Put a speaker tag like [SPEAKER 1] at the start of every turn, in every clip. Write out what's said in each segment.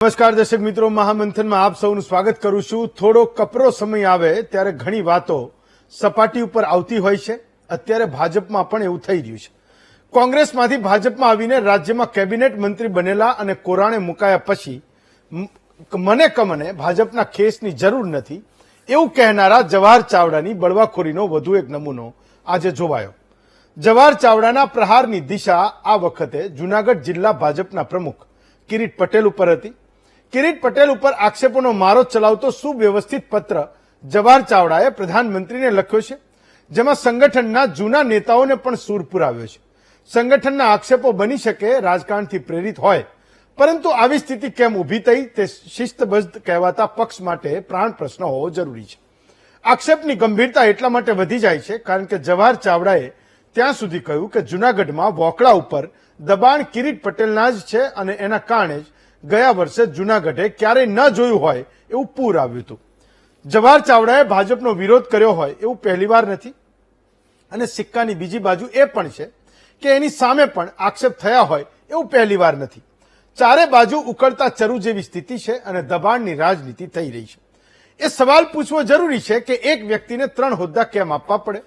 [SPEAKER 1] નમસ્કાર દર્શક મિત્રો, મહામંથનમાં આપ સૌનું સ્વાગત કરું છું। થોડો કપરો સમય આવે ત્યારે ઘણી વાતો સપાટી ઉપર આવતી હોય છે। અત્યારે ભાજપમાં પણ એવું થઈ રહ્યું છે। કોંગ્રેસમાંથી ભાજપમાં આવીને રાજ્યમાં કેબિનેટ મંત્રી બનેલા અને કોરાણે મુકાયા પછી મને ભાજપના ખેસની જરૂર નથી એવું કહેનારા જવાહર ચાવડાની બળવાખોરીનો વધુ એક નમૂનો આજે જોવાયો। જવાહર ચાવડાના પ્રહારની દિશા આ વખતે જૂનાગઢ જિલ્લા ભાજપના પ્રમુખ કિરીટ પટેલ ઉપર હતી। કિરીટ પટેલ ઉપર આક્ષેપોનો મારો ચલાવતો સુવ્યવસ્થિત પત્ર જવાહર ચાવડાએ પ્રધાનમંત્રીને લખ્યો છે, જેમાં સંગઠનના જૂના નેતાઓને પણ સૂર પુરાવ્યો છે। સંગઠનના આક્ષેપો બની શકે રાજકારણથી પ્રેરિત હોય, પરંતુ આવી સ્થિતિ કેમ ઊભી થઈ તે શિસ્તબદ્ધ કહેવાતા પક્ષ માટે પ્રાણ પ્રશ્ન હોવો જરૂરી છે। આક્ષેપની ગંભીરતા એટલા માટે વધી જાય છે કારણ કે જવાહર ચાવડાએ ત્યાં સુધી કહ્યું કે જૂનાગઢમાં વોકળા ઉપર દબાણ કિરીટ પટેલના જ છે અને એના કારણે જ ગયા વર્ષે જૂનાગઢે ક્યારેય ન જોયું હોય એવું પૂર આવ્યું હતું। જવાહર ચાવડાએ ભાજપનો વિરોધ કર્યો હોય એવું પહેલીવાર નથી અને સિક્કાની બીજી બાજુ એ પણ છે કે એની સામે પણ આક્ષેપ થયા હોય એવું પહેલીવાર નથી। ચારે બાજુ ઉકળતા ચરુ જેવી સ્થિતિ છે અને દબાણની રાજનીતિ થઈ રહી છે। એ સવાલ પૂછવો જરૂરી છે કે એક વ્યક્તિને 3 હોદ્દા કેમ આપવા પડે?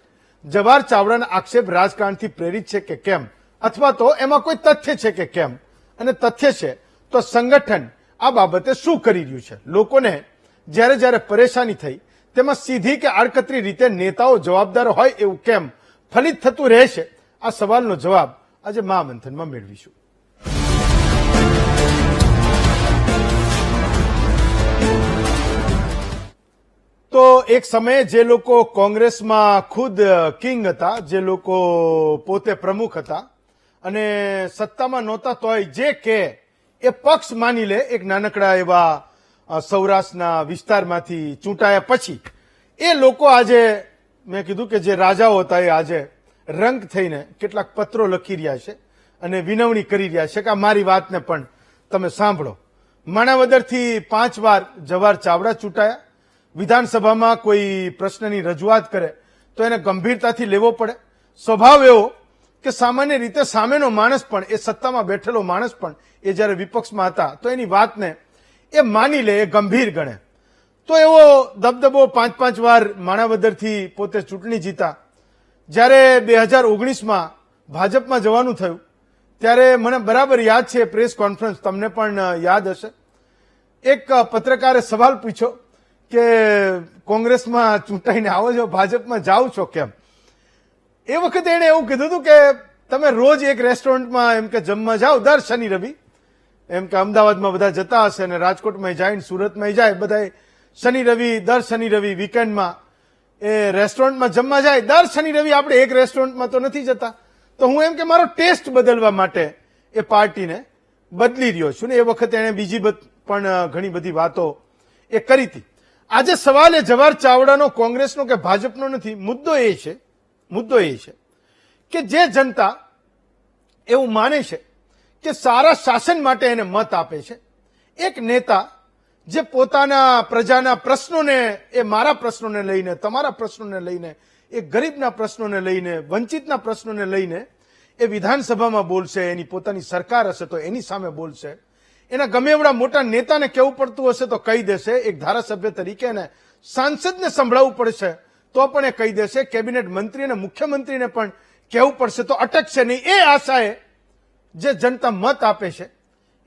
[SPEAKER 1] જવાહર ચાવડાના આક્ષેપ રાજકારણથી પ્રેરિત છે કે કેમ, અથવા તો એમાં કોઈ તથ્ય છે કે કેમ? અને તથ્ય છે તો સંગઠન આ બાબતે શું કરી રહ્યું છે? લોકોને જ્યારે જ્યારે પરેશાની થઈ તેમાં સીધી કે આડકતરી રીતે નેતાઓ જવાબદાર હોય એવું કેમ ફલિત થતું રહેશે? આ સવાલનો જવાબ આજે મહામંથનમાં મેળવીશું। તો એક સમયે જે લોકો કોંગ્રેસમાં ખુદ કિંગ હતા, જે લોકો પોતે પ્રમુખ હતા અને સત્તામાં નહોતા તોય જે કે એ પક્ષ માની લે, એક નાનકડા એવા સૌરાષ્ટ્રના વિસ્તારમાંથી ચૂંટાયા પછી એ લોકો આજે, મેં કીધું કે જે રાજાઓ હતા એ આજે રંગ થઈને કેટલાક પત્રો લખી રહ્યા છે અને વિનવણી કરી રહ્યા છે કે આ મારી વાતને પણ તમે સાંભળો। માણાવદરથી 5 વાર જવાહર ચાવડા ચૂંટાયા। વિધાનસભામાં કોઈ પ્રશ્નની રજૂઆત કરે તો એને ગંભીરતાથી લેવો પડે। સ્વભાવ એવો કે સામાન્ય રીતે સામેનો માણસ પણ, એ સત્તામાં બેઠેલો માણસ પણ, એ જ્યારે વિપક્ષમાં હતા તો એની વાતને એ માની લે, એ ગંભીર ગણે। તો એવો દબદબો 5 વાર માણાવદરથી પોતે ચૂંટણી જીતા। જ્યારે 2019માં ભાજપમાં જવાનું થયું ત્યારે મને બરાબર યાદ છે, પ્રેસ કોન્ફરન્સ તમને પણ યાદ હશે, એક પત્રકારે સવાલ પૂછ્યો કે કોંગ્રેસમાં ચૂંટાઈને આવો છો, ભાજપમાં જાઓ છો કેમ? એ વખતે એણે એવું કીધું હતું કે તમે રોજ એક રેસ્ટોરન્ટમાં એમ કે જમવા જાઓ દર શનિ રવિ, એમ કે અમદાવાદમાં બધા જતા હશે અને રાજકોટમાં જાય ને સુરતમાં જાય, બધા દર શનિ રવિ વીકેન્ડમાં એ રેસ્ટોરન્ટમાં જમવા જાય। દર શનિ રવિ આપણે એક રેસ્ટોરન્ટમાં તો નથી જતા, તો હું એમ કે મારો ટેસ્ટ બદલવા માટે એ પાર્ટીને બદલી રહ્યો છું ને। એ વખતે એણે બીજી પણ ઘણી બધી વાતો એ કરી હતી। આજે સવાલ એ જવાહર ચાવડાનો, કોંગ્રેસનો કે ભાજપનો નથી। મુદ્દો એ છે કે જે જનતા એવું માને છે કે સારા શાસન માટે એને મત આપે છે, એક નેતા જે પોતાના પ્રજાના પ્રશ્નોને, એ મારા પ્રશ્નોને લઈને, તમારા પ્રશ્નોને લઈને, એ ગરીબના પ્રશ્નોને લઈને, વંચિતના પ્રશ્નોને લઈને એ વિધાનસભામાં બોલશે, એની પોતાની સરકાર હશે તો એની સામે બોલશે, એના ગમે એવડા મોટા નેતાને કહેવું પડતું હશે તો કહી દેશે, એક ધારાસભ્ય તરીકે એને સાંસદને સંભળાવવું પડશે તો પણ એ કહી દેશે, કેબિનેટ મંત્રી અને મુખ્યમંત્રીને પણ કહેવું પડશે તો અટકશે નહીં। એ આશાએ જે જનતા મત આપે છે,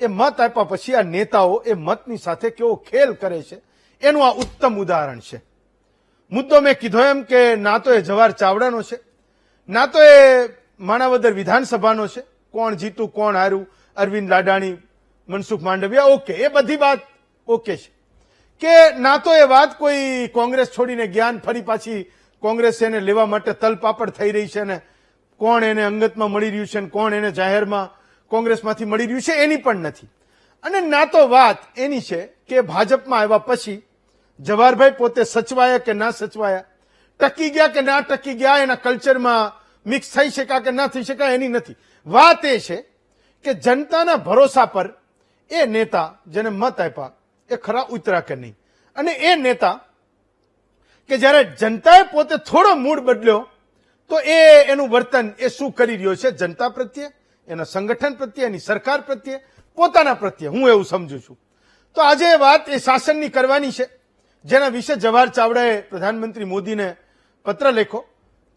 [SPEAKER 1] એ મત આપ્યા પછી આ નેતાઓ એ મતની સાથે કેવો ખેલ કરે છે એનું આ ઉત્તમ ઉદાહરણ છે। મુદ્દો મેં કીધો એમ કે ના તો એ જવાહર ચાવડાનો છે, ના તો એ માણાવદર વિધાનસભાનો છે, કોણ જીતું કોણ હાર્યું, અરવિંદ લાડાણી, મનસુખ માંડવિયા, ઓકે, એ બધી વાત ઓકે છે, કે ના તો એ વાત કોઈ કોંગ્રેસ છોડીને જ્ઞાન ફરી પાછી કોંગ્રેસ એને લેવા માટે તલપાપડ થઈ રહી છે ને કોણ એને અંગતમાં મળી રહ્યું છે ને કોણ એને જાહેરમાં કોંગ્રેસમાંથી મળી રહ્યું છે એની પણ નથી। અને ના તો વાત એની છે કે ભાજપમાં આવ્યા પછી જવાહરભાઈ પોતે સચવાયા કે ના સચવાયા, ટકી ગયા કે ના ટકી ગયા, એના કલ્ચરમાં મિક્સ થઈ શક્યા કે ના થઈ શક્યા એની નથી। વાત એ છે કે જનતાના ભરોસા પર એ નેતા જેને મત આપ્યા એ ખરા ઉતરા કે નહીં। અને એ નેતા કે જ્યારે જનતાએ પોતે થોડો મૂડ બદલ્યો તો એનું વર્તન એ શું કરી રહ્યો છે જનતા પ્રત્યે, એના સંગઠન પ્રત્યે, એની સરકાર પ્રત્યે, પોતાના પ્રત્યે, હું એવું સમજુ છું। તો આજે વાત એ શાસનની કરવાની છે, જેના વિશે જવાહર ચાવડાએ પ્રધાનમંત્રી મોદીને પત્ર લખ્યો.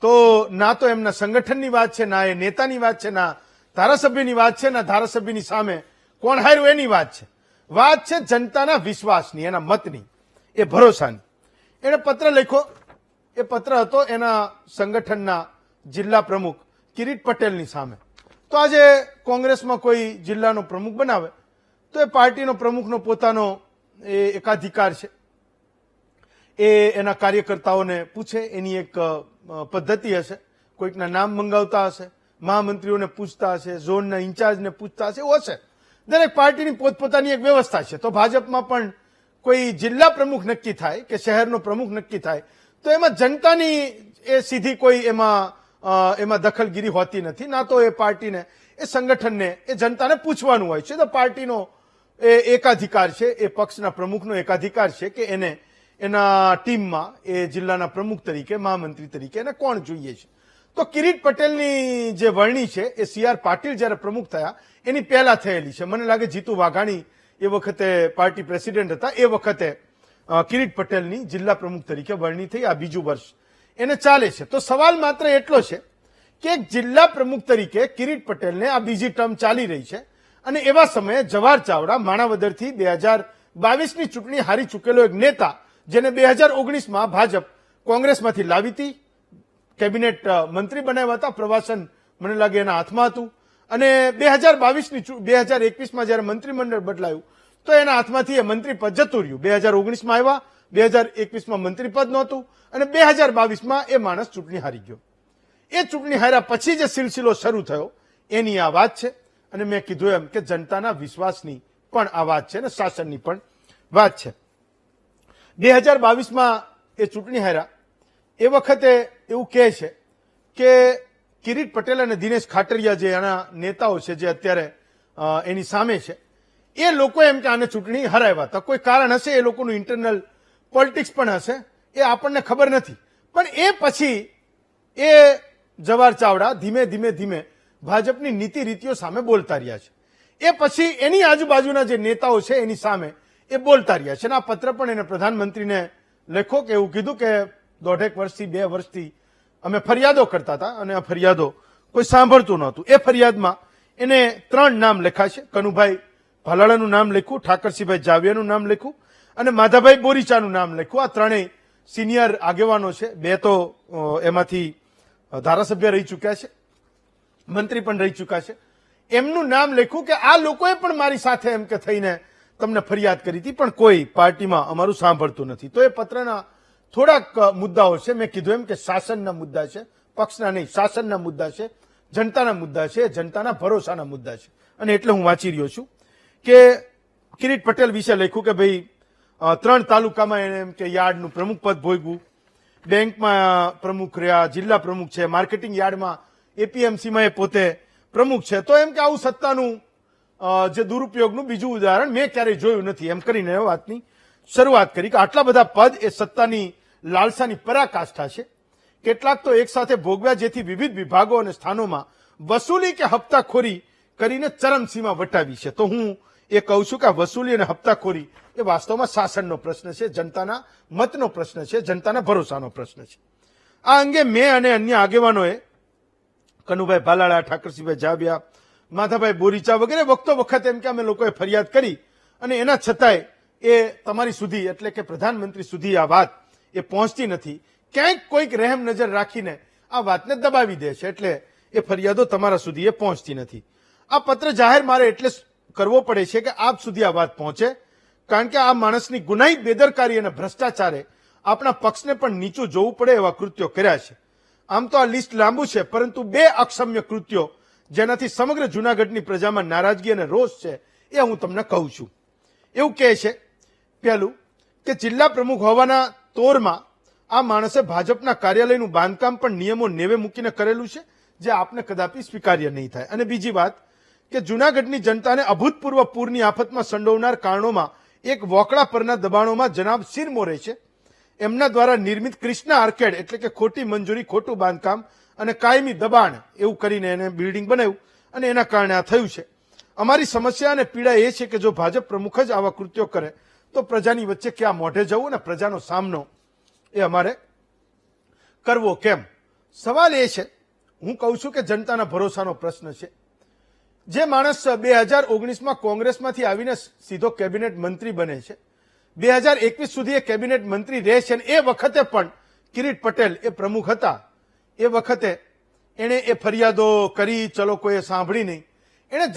[SPEAKER 1] તો ના તો એમના સંગઠનની વાત છે, ના એ નેતાની વાત છે, ના ધારાસભ્યની વાત છે, ના ધારાસભ્યની સામે કોણ હાર્યું એની વાત છે. વાત છે જનતાના વિશ્વાસની, એના મતની, એ ભરોસાની. એને પત્ર લખ્યો. એ પત્ર હતો એના સંગઠનના જિલ્લા પ્રમુખ કિરીટ પટેલની સામે. તો આજે કોંગ્રેસમાં કોઈ જિલ્લાનો પ્રમુખ બનાવે તો એ પાર્ટીનો પ્રમુખનો પોતાનો એ એકાધિકાર છે. એ એના કાર્યકર્તાઓને પૂછે, એની એક પદ્ધતિ હશે. કોઈકના નામ મંગાવતા હશે, મહામંત્રીઓને પૂછતા હશે, ઝોનના ઇન્ચાર્જને પૂછતા હશે, એવું હશે. દરેક પાર્ટીની પોતપોતાની એક વ્યવસ્થા છે. તો ભાજપમાં પણ કોઈ જિલ્લા પ્રમુખ નક્કી થાય કે શહેરનો પ્રમુખ નક્કી થાય તો એમાં જનતાની એ સીધી કોઈ એમાં દખલગીરી હોતી નથી. ના તો એ પાર્ટીને, એ સંગઠનને, એ જનતાને પૂછવાનું હોય છે. તો પાર્ટીનો એ એકાધિકાર છે, એ પક્ષના પ્રમુખનો એકાધિકાર છે કે એને એના ટીમમાં એ જિલ્લાના પ્રમુખ તરીકે, મહામંત્રી તરીકે એને કોણ જોઈએ છે. તો કિરીટ પટેલની જે વરણી છે એ સી.આર. પાટીલ જયારે પ્રમુખ થયા એની પહેલા થયેલી છે. મને લાગે જીતુ વાઘાણી એ વખતે પાર્ટી પ્રેસિડેન્ટ હતા, એ વખતે કિરીટ પટેલની જિલ્લા પ્રમુખ તરીકે વરણી થઈ. આ બીજું વર્ષ એને ચાલે છે. તો સવાલ માત્ર એટલો છે કે એક જિલ્લા પ્રમુખ તરીકે કિરીટ પટેલને આ બીજી ટર્મ ચાલી રહી છે અને એવા સમયે જવાહર ચાવડા માણાવદરથી 2022ની ચૂંટણી હારી ચૂકેલો એક નેતા, જેને 2019માં ભાજપ કોંગ્રેસમાંથી લાવી હતી, કેબિનેટ મંત્રી બનાવ્યા હતા, પ્રવાસન મને લાગે એના હાથમાં હતું, અને 2021માં જયારે મંત્રીમંડળ બદલાયું તો એના હાથમાંથી એ મંત્રી પદ જતું રહ્યું. 2019માં આવ્યા, 2021માં મંત્રી પદ નહોતું અને 2022માં એ માણસ ચૂંટણી હારી ગયો. એ ચૂંટણી હાર્યા પછી જે સિલસિલો શરૂ થયો એની આ વાત છે. અને મેં કીધું એમ કે જનતાના વિશ્વાસની પણ આ વાત છે અને શાસનની પણ વાત છે. 2022માં એ ચૂંટણી હાર્યા એ વખતે એવું કહે છે કે કિરીટ પટેલ અને દિનેશ ખાટરિયા જે એના નેતાઓ છે, જે અત્યારે એની સામે છે, એ લોકો એમ કે આને ચૂંટણી હરાવ્યા હતા. કોઈ કારણ હશે, એ લોકોનું ઇન્ટરનલ પોલિટિક્સ પણ હશે, એ આપણને ખબર નથી. પણ એ પછી એ જવાહર ચાવડા ધીમે ધીમે ભાજપની નીતિ રીતિઓ સામે બોલતા રહ્યા છે. એ પછી એની આજુબાજુના જે નેતાઓ છે એની સામે એ બોલતા રહ્યા છે. અને આ પત્ર પણ એને પ્રધાનમંત્રીને લખો કે એવું કીધું કે 1.5 વર્ષથી 2 વર્ષથી અમે ફરિયાદો કરતા હતા અને આ ફરિયાદો કોઈ સાંભળતું નહોતું. એ ફરિયાદમાં એને 3 નામ લખ્યા છે. કનુભાઈ ભાલાળાનું નામ લખ્યું, ઠાકરસિંહભાઈ જાવિયાનું નામ લખ્યું અને માધાભાઈ બોરીચાનું નામ લખ્યું. આ ત્રણેય સિનિયર આગેવાનો છે. 2 તો એમાંથી ધારાસભ્ય રહી ચૂક્યા છે, મંત્રી પણ રહી ચૂક્યા છે. એમનું નામ લખ્યું કે આ લોકોએ પણ મારી સાથે એમ કે થઈને તમને ફરિયાદ કરી હતી, પણ કોઈ પાર્ટીમાં અમારું સાંભળતું નથી. તો એ પત્રના થોડાક મુદ્દાઓ છે. મેં કીધું એમ કે શાસનના મુદ્દા છે, પક્ષના નહીં, શાસનના મુદ્દા છે, જનતાના મુદ્દા છે, જનતાના ભરોસાના મુદ્દા છે. અને એટલે હું વાંચી રહ્યો છું કે કિરીટ પટેલ વિશે લખ્યું કે ભાઈ 3 તાલુકામાં એને એમ કે યાર્ડનું પ્રમુખ પદ ભોગવ્યું, બેંકમાં પ્રમુખ રહ્યા, જિલ્લા પ્રમુખ છે, માર્કેટિંગ યાર્ડમાં એપીએમસીમાં એ પોતે પ્રમુખ છે. તો એમ કે આવું સત્તાનું જે દુરુપયોગનું બીજું ઉદાહરણ મેં ક્યારેય જોયું નથી, એમ કરીને વાતની શરૂઆત કરી કે આટલા બધા પદ એ સત્તાની લાલસાની પરાકાષ્ઠા છે. કેટલાક તો એક સાથે ભોગવ્યા, જેથી વિવિધ વિભાગો અને સ્થાનોમાં વસૂલી કે હપ્તાખોરી કરીને ચરમસીમા વટાવી છે. તો હું એ કહું છું કે આ વસૂલી અને હપ્તાખોરી એ વાસ્તવમાં શાસનનો પ્રશ્ન છે, જનતાના મતનો પ્રશ્ન છે, જનતાના ભરોસાનો પ્રશ્ન છે. આ અંગે મેં અને અન્ય આગેવાનોએ કનુભાઈ ભાલાળા, ઠાકરસિંહભાઈ જાવિયા, માધાભાઈ બોરીચા વગેરે વખત એમ કે અમે લોકોએ ફરિયાદ કરી અને એના છતાંય એ તમારી સુધી એટલે કે પ્રધાનમંત્રી સુધી આ વાત એ પહોંચતી નથી. ક્યાંક કોઈક રહેમ નજર રાખીને આ વાતને દબાવી દે છે, એટલે એ ફરિયાદો તમારા સુધી એ પહોંચતી નથી. આ પત્ર જાહેર મારે એટલે કરવો પડે છે કે આપ સુધી આ વાત પહોંચે, કારણ કે આ માણસની ગુનાહિત બેદરકારી અને ભ્રષ્ટાચારે આપણા પક્ષને પણ નીચું જોવું પડે એવા કૃત્યો કર્યા છે. આમ તો આ લિસ્ટ લાંબુ છે, પરંતુ 2 અક્ષમ્ય કૃત્યો જેનાથી સમગ્ર જૂનાગઢની પ્રજામાં નારાજગી અને રોષ છે એ હું તમને કહું છું. એવું કહે છે, પહેલું કે જિલ્લા પ્રમુખ હોવાના તોરમાં આ માણસે ભાજપના કાર્યાલયનું બાંધકામ પણ નિયમો નેવે મૂકીને કરેલું છે, જે આપને કદાપી સ્વીકાર્ય નહીં થાય. અને બીજી વાત કે જૂનાગઢની જનતાને અભૂતપૂર્વ પૂરની આફતમાં સંડોવનાર કારણોમાં એક વોકળા પરના દબાણોમાં જનાબ શિરમોરે છે. એમના દ્વારા નિર્મિત ક્રિષ્ના આર્કેડ એટલે કે ખોટી મંજૂરી, ખોટું બાંધકામ અને કાયમી દબાણ એવું કરીને એને બિલ્ડિંગ બનાવ્યું અને એના કારણે આ થયું છે. અમારી સમસ્યા અને પીડા એ છે કે જો ભાજપ પ્રમુખ જ આવા કૃત્યો કરે તો પ્રજાની વચ્ચે ક્યાં મોઢે જવું અને પ્રજાનો સામનો એ અમારે કરવો કેમ? સવાલ એ છે, હું કહું છું કે જનતાના ભરોસાનો પ્રશ્ન છે. જે માણસ 2019માં કોંગ્રેસમાંથી આવીને સીધો કેબિનેટ મંત્રી બને છે, 2021 સુધી એ કેબિનેટ મંત્રી રહે છે, અને એ વખતે પણ કિરીટ પટેલ એ પ્રમુખ હતા. એ વખતે એણે એ ફરિયાદો કરી, ચલો કોઈએ સાંભળી નહીં. એણે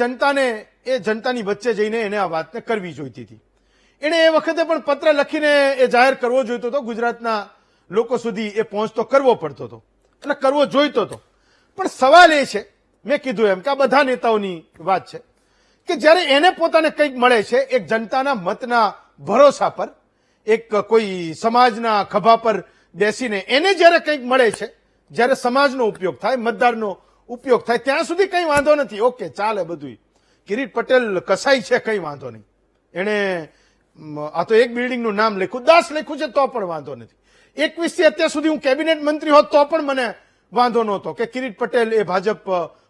[SPEAKER 1] જનતાની વચ્ચે જઈને એને આ વાતને કરવી જોઈતી હતી. એણે એ વખતે પણ પત્ર લખીને એ જાહેર કરવો જોઈતો હતો, ગુજરાતના લોકો સુધી એ પહોંચતો કરવો પડતો હતો, એટલે કરવો જોઈતો હતો. પણ સવાલ એ છે, મેં કીધું એમ કે આ બધા નેતાઓની વાત છે કે જ્યારે એને પોતાને કંઈક મળે છે, એક જનતાના મતના ભરોસા પર, એક કોઈ સમાજના ખભા પર બેસીને એને જ્યારે કંઈક મળે છે, જ્યારે સમાજનો ઉપયોગ થાય, મતદારનો ઉપયોગ થાય, ત્યાં સુધી કંઈ વાંધો નથી. ઓકે, ચાલે બધું. કિરીટ પટેલ કસાઈ છે, કંઈ વાંધો નહીં. એણે આ તો એક બિલ્ડિંગનું નામ લખ્યું, 10 લખ્યું છે તો પણ વાંધો નથી. 21 થી અત્યાર સુધી હું કેબિનેટ મંત્રી હોત તો પણ મને વાંધો નહોતો કે કિરીટ પટેલ એ ભાજપ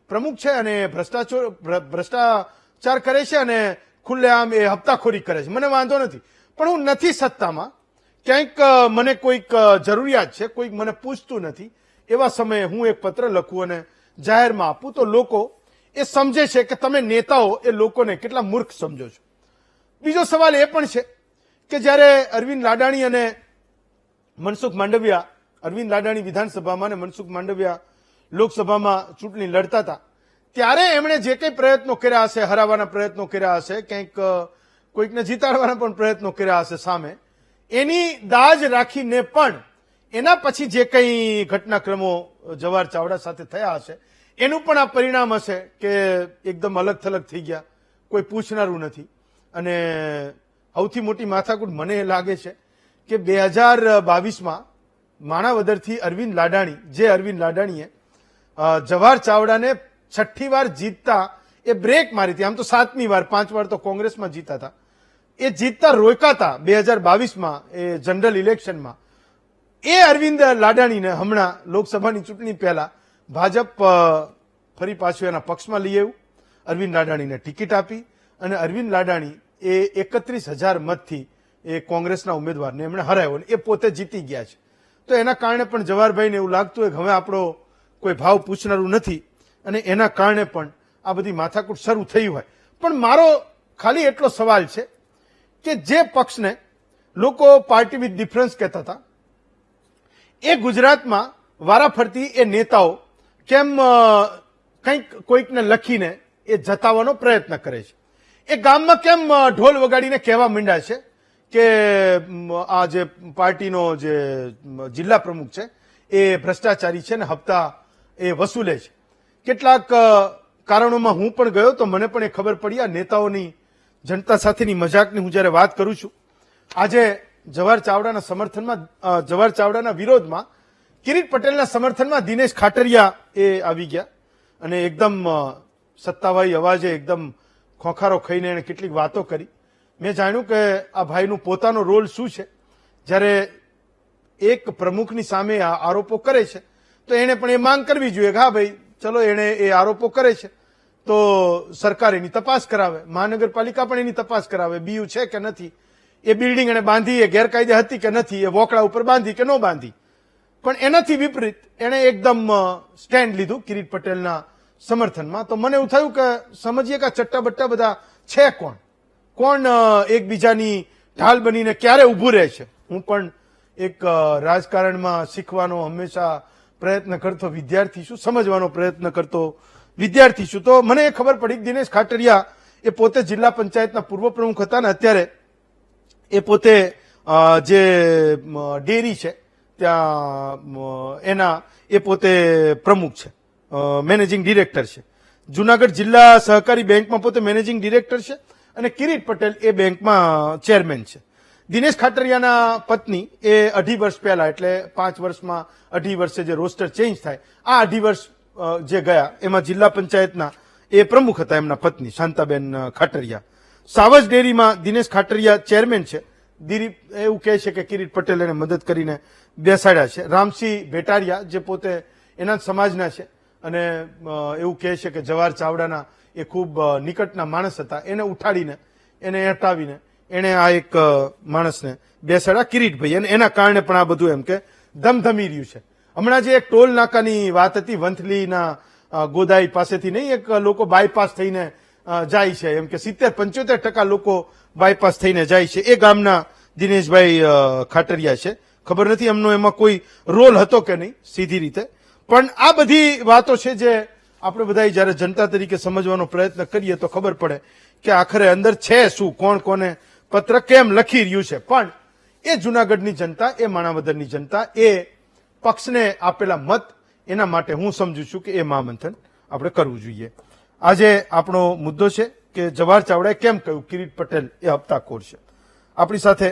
[SPEAKER 1] પ્રમુખ છે અને ભ્રષ્ટાચાર કરે છે અને ખુલ્લેઆમ એ હપ્તાખોરી કરે છે. મને વાંધો નથી. પણ હું નથી સત્તામાં, ક્યાંક મને કોઈક જરૂરિયાત છે, કોઈક મને પૂછતું નથી, એવા સમયે હું એક પત્ર લખું અને જાહેરમાં આપું તો લોકો એ સમજે છે કે તમે નેતાઓ એ લોકોને કેટલા મૂર્ખ સમજો છો. બીજો સવાલ એ પણ છે કે જ્યારે અરવિંદ લાડાણી અને મનસુખ માંડવિયા, અરવિંદ લાડાણી વિધાનસભામાં અને મનસુખ માંડવિયા લોકસભામાં ચૂંટણી લડતા હતા, ત્યારે એમણે જે કંઈ પ્રયત્નો કર્યા હશે, હરાવવાના પ્રયત્નો કર્યા હશે, કંઈક કોઈકને જીતાડવાના પણ પ્રયત્નો કર્યા હશે સામે, એની દાજ રાખીને પણ એના પછી જે કંઈ ઘટનાક્રમો જવાહર ચાવડા સાથે થયા હશે, એનું પણ આ પરિણામ હશે કે એકદમ અલગ થલગ થઈ ગયા, કોઈ પૂછનારું નથી. અને સૌથી મોટી માથાકૂટ મને એ લાગે છે કે 2022માં માણાવદરથી અરવિંદ લાડાણીએ જવાહર ચાવડાને 6ઠ્ઠી વાર જીતતા એ બ્રેક મારી હતી. આમ તો 7મી વાર, 5 વાર તો કોંગ્રેસમાં જીતા હતા. એ જીતતા રોકાતા 2022માં એ જનરલ ઇલેક્શનમાં. એ અરવિંદ લાડાણીને હમણાં લોકસભાની ચૂંટણી પહેલા ભાજપ ફરી પાછું એના પક્ષમાં લઈ આવ્યું, અરવિંદ લાડાણીને ટિકિટ આપી અને અરવિંદ લાડાણી એ 31,000 મતથી એ કોંગ્રેસના ઉમેદવારને એમણે હરાવ્યો અને એ પોતે જીતી ગયા છે. તો એના કારણે પણ જવાહરભાઈને એવું લાગતું હોય કે હવે આપણો કોઈ ભાવ પૂછનારું નથી અને એના કારણે પણ આ બધી માથાકૂટ શરૂ થઈ હોય. પણ મારો ખાલી એટલો સવાલ છે કે જે પક્ષને લોકો પાર્ટી વિથ ડિફરન્સ કહેતા હતા, એ ગુજરાતમાં વારાફરતી એ નેતાઓ કેમ કંઈક કોઈકને લખીને એ જતાવવાનો પ્રયત્ન કરે છે? એ ગામમાં કેમ ઢોલ વગાડીને કહેવા માંડ્યા છે કે આ જે પાર્ટીનો જે જિલ્લા પ્રમુખ છે એ ભ્રષ્ટાચારી છે ને હપ્તા એ વસૂલે છે? કેટલાક કારણોમાં હું પણ ગયો તો મને પણ એ ખબર પડી. આ નેતાઓની જનતા સાથેની મજાકની હું જ્યારે વાત કરું છું, આજે જવાહર ચાવડાના વિરોધમાં, કિરીટ પટેલના સમર્થનમાં દિનેશ ખાટરિયા એ આવી ગયા અને એકદમ સત્તાવાળી અવાજે એકદમ ખોખારો ખાઈને એને કેટલીક વાતો કરી. મેં જાણ્યું કે આ ભાઈનું પોતાનો રોલ શું છે. જ્યારે એક પ્રમુખની સામે આ આરોપો કરે છે તો એને પણ એ માંગ કરવી જોઈએ કે હા ભાઈ ચલો એણે એ આરોપો કરે છે તો સરકાર એની તપાસ કરાવે, મહાનગરપાલિકા પણ એની તપાસ કરાવે, બીયુ છે કે નથી, એ બિલ્ડિંગ એને બાંધી એ ગેરકાયદે હતી કે નથી, એ વોકડા ઉપર બાંધી કે ન બાંધી. પણ એનાથી વિપરીત એણે એકદમ સ્ટેન્ડ લીધું કિરીટ પટેલના સમર્થનમાં. તો મને એવું થયું કે સમજીએ કે ચટ્ટા બટ્ટા બધા છે કોણ એકબીજાની ઢાલ બનીને ક્યારે ઊભું રહે છે. હું પણ એક રાજકારણમાં શીખવાનો હંમેશા પ્રયત્ન કરતો વિદ્યાર્થી છું, સમજવાનો પ્રયત્ન કરતો વિદ્યાર્થી છું. તો મને એ ખબર પડી કે દિનેશ ખાટરિયા એ પોતે જિલ્લા પંચાયતના પૂર્વ પ્રમુખ હતા ને અત્યારે એ પોતે જે ડેરી છે ત્યાં એના એ પોતે પ્રમુખ છે, મેનેજિંગ ડિરેક્ટર છે. જુનાગઢ જિલ્લા સહકારી બેંકમાં પોતે મેનેજિંગ ડિરેક્ટર છે અને કિરીટ પટેલ એ બેંકમાં ચેરમેન છે. દિનેશ ખાટરિયાના પત્ની એ 2.5 વર્ષ પહેલા, એટલે 5 વર્ષમાં 2.5 વર્ષે જે રોસ્ટર ચેન્જ થાય, આ 2.5 વર્ષ જે ગયા એમાં જિલ્લા પંચાયતના એ પ્રમુખ હતા એમના પત્ની શાંતાબેન ખાટરિયા. સાવજ ડેરીમાં દિનેશ ખાટરિયા ચેરમેન છે. દિલીપ એવું કહે છે કે કિરીટ પટેલ એને મદદ કરીને બેસાડ્યા છે. રામસિંહ ભેટારિયા જે પોતે એના સમાજના છે અને એવું કહે છે કે જવાહર ચાવડાના એ ખૂબ નિકટના માણસ હતા, એને ઉઠાડીને એને હટાવીને એને આ એક માણસને બેસાડ્યા, કિરીટભાઈ, અને એના કારણે પણ આ બધું એમ કે ધમધમી રહ્યું છે. હમણાં જે એક ટોલ નાકાની વાત હતી વંથલીના ગોદાઈ પાસેથી, નહીં, એક લોકો બાયપાસ થઈને જાય છે, એમ કે 70-75% લોકો બાયપાસ થઈને જાય છે, એ ગામના દિનેશભાઈ ખાટરિયા છે. ખબર નથી એમનો એમાં કોઈ રોલ હતો કે નહીં સીધી રીતે, પણ આ બધી વાતો છે જે આપણે બધા જયારે જનતા તરીકે સમજવાનો પ્રયત્ન કરીએ તો ખબર પડે કે આખરે અંદર છે શું, કોણ કોને પત્ર કેમ લખી રહ્યું છે. પણ એ જુનાગઢની જનતા, એ માણાવદરની જનતા, એ પક્ષને આપેલા મત, એના માટે હું સમજુ છું કે એ મહામંથન આપણે કરવું જોઈએ. આજે આપણો મુદ્દો છે કે જવાહર ચાવડાએ કેમ કહ્યું કિરીટ પટેલ એ હપ્તાખોર છે. આપણી સાથે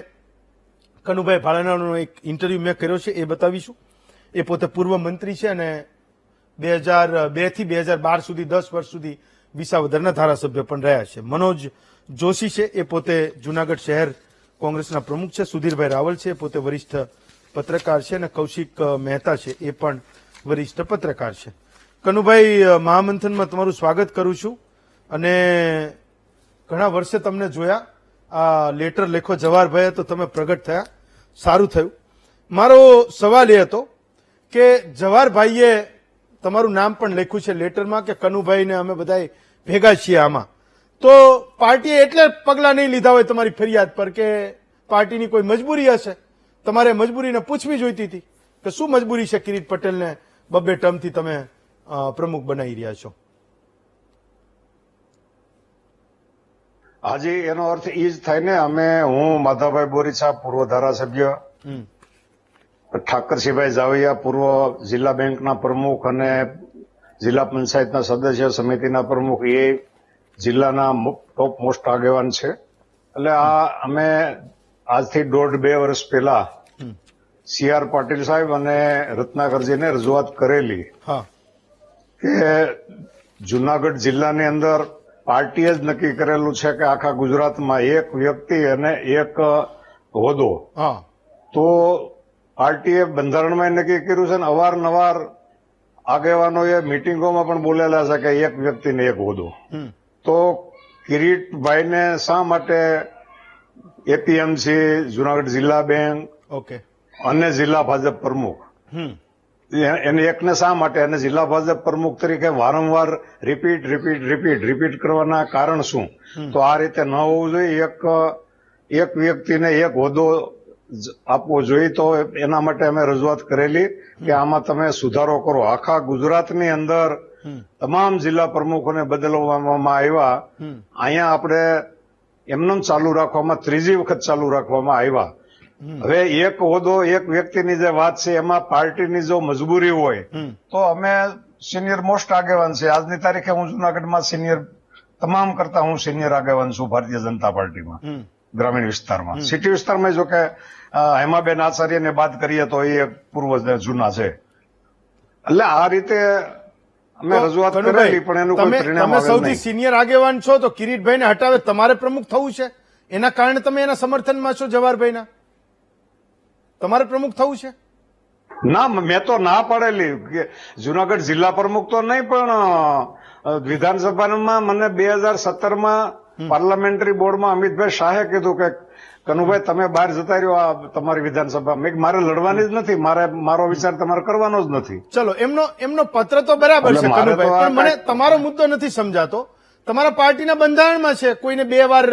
[SPEAKER 1] કનુભાઈ ભાડાણાનો એક ઇન્ટરવ્યુ મેં કર્યો છે, એ બતાવીશું. એ પોતે પૂર્વ મંત્રી છે અને 2002 થી 2012 સુધી 10 વર્ષ સુધી વિસાવદરના ધારાસભ્ય પણ રહ્યા છે. મનોજ જોશી છે, એ પોતે જુનાગઢ શહેર કોંગ્રેસના પ્રમુખ છે. સુધીરભાઈ રાવલ છે, પોતે વરિષ્ઠ પત્રકાર છે, અને કૌશિક મહેતા છે, એ પણ વરિષ્ઠ પત્રકાર છે. કનુભાઈ, મહામંથનમાં તમારું સ્વાગત કરું છું, અને ઘણા વર્ષે તમને જોયા, આ લેટર લેખો જવાહરભાઈએ તો તમે પ્રગટ થયા, સારું થયું. મારો સવાલ એ હતો કે જવાહરભાઈએ તમારું નામ પણ લખ્યું છે લેટરમાં કે કનુભાઈને અમે બધા ભેગા છીએ આમાં, તો પાર્ટીએ એટલે પગલાં નહીં લીધા હોય તમારી ફરિયાદ પર કે પાર્ટીની કોઈ મજબૂરી હશે? તમારે મજબૂરીને પૂછવી જોઈતી હતી કે શું મજબૂરી છે કિરીટ પટેલને 2 ટર્મથી તમે પ્રમુખ બનાવી રહ્યા છો?
[SPEAKER 2] હાજી, એનો અર્થ એ જ થાય ને. હું માધાભાઈ બોરીછા, પૂર્વ ધારાસભ્ય, ઠાકરસિંહભાઈ જાવૈયા, પૂર્વ જિલ્લા બેંકના પ્રમુખ અને જિલ્લા પંચાયતના સદસ્ય સમિતિના પ્રમુખ, એ જિલ્લાના ટોપ મોસ્ટ આગેવાન છે. એટલે અમે આજથી 1.5-2 વર્ષ પહેલા CR પાટીલ સાહેબ અને રત્નાકરજીને રજૂઆત કરેલી કે જુનાગઢ જિલ્લાની અંદર પાર્ટીએ જ નક્કી કરેલું છે કે આખા ગુજરાતમાં એક વ્યક્તિ અને એક હોદ્દો. તો પાર્ટીએ બંધારણમાં નક્કી કર્યું છે, ને અવારનવાર આગેવાનોએ મિટિંગોમાં પણ બોલેલા છે કે એક વ્યક્તિને એક હોદ્દો. તો કિરીટભાઈને શા માટે એપીએમસી, જુનાગઢ જિલ્લા બેંક અને જિલ્લા ભાજપ પ્રમુખ, એને એકને શા માટે અને જિલ્લા ભાજપ પ્રમુખ તરીકે વારંવાર રિપીટ કરવાના કારણ શું? તો આ રીતે ન હોવું જોઈએ. એક વ્યક્તિને એક હોદ્દો આપવો જોઈએ. તો એના માટે અમે રજૂઆત કરેલી કે આમાં તમે સુધારો કરો. આખા ગુજરાતની અંદર તમામ જિલ્લા પ્રમુખોને બદલવામાં આવ્યા. અહીંયા આપણે એમને ચાલુ રાખવામાં 3જી વખત ચાલુ રાખવામાં આવ્યા. હવે એક હોદ્દો એક વ્યક્તિની જે વાત છે, એમાં પાર્ટીની જો મજબૂરી હોય તો અમે સિનિયર મોસ્ટ આગેવાન છે. આજની તારીખે હું જુનાગઢમાં તમામ કરતા હું સિનિયર આગેવાન છું ભારતીય જનતા પાર્ટીમાં, ગ્રામીણ વિસ્તારમાં. સિટી વિસ્તારમાં જો કે હેમાબેન આચાર્યને બાદ કરીએ તો એ પૂર્વ જૂના છે. એટલે આ રીતે અમે રજૂઆત કરેલી, પણ એનું કોઈ પરિણામ
[SPEAKER 1] તમે સૌથી સિનિયર આગેવાન છો, તો કિરીટભાઈને હટાવે તમારે પ્રમુખ થવું છે, એના કારણે તમે એના સમર્થનમાં છો જવાહરભાઈના? તમારે પ્રમુખ થવું છે?
[SPEAKER 2] ના, મેં તો ના પાડેલી કે જુનાગઢ જિલ્લા પ્રમુખ તો નહીં, પણ વિધાનસભામાં મને 2017માં પાર્લામેન્ટરી બોર્ડમાં અમિતભાઈ શાહે કીધું કે કનુભાઈ તમે બહાર જતા રહ્યો આ તમારી વિધાનસભા. મારે લડવાની જ નથી, મારો વિચાર તમારે કરવાનો જ નથી.
[SPEAKER 1] ચલો, એમનો પત્ર તો બરાબર છે કનુભાઈ, પણ મને તમારો મુદ્દો નથી સમજાતો. તમારા પાર્ટીના બંધારણમાં છે કોઈને 2 વાર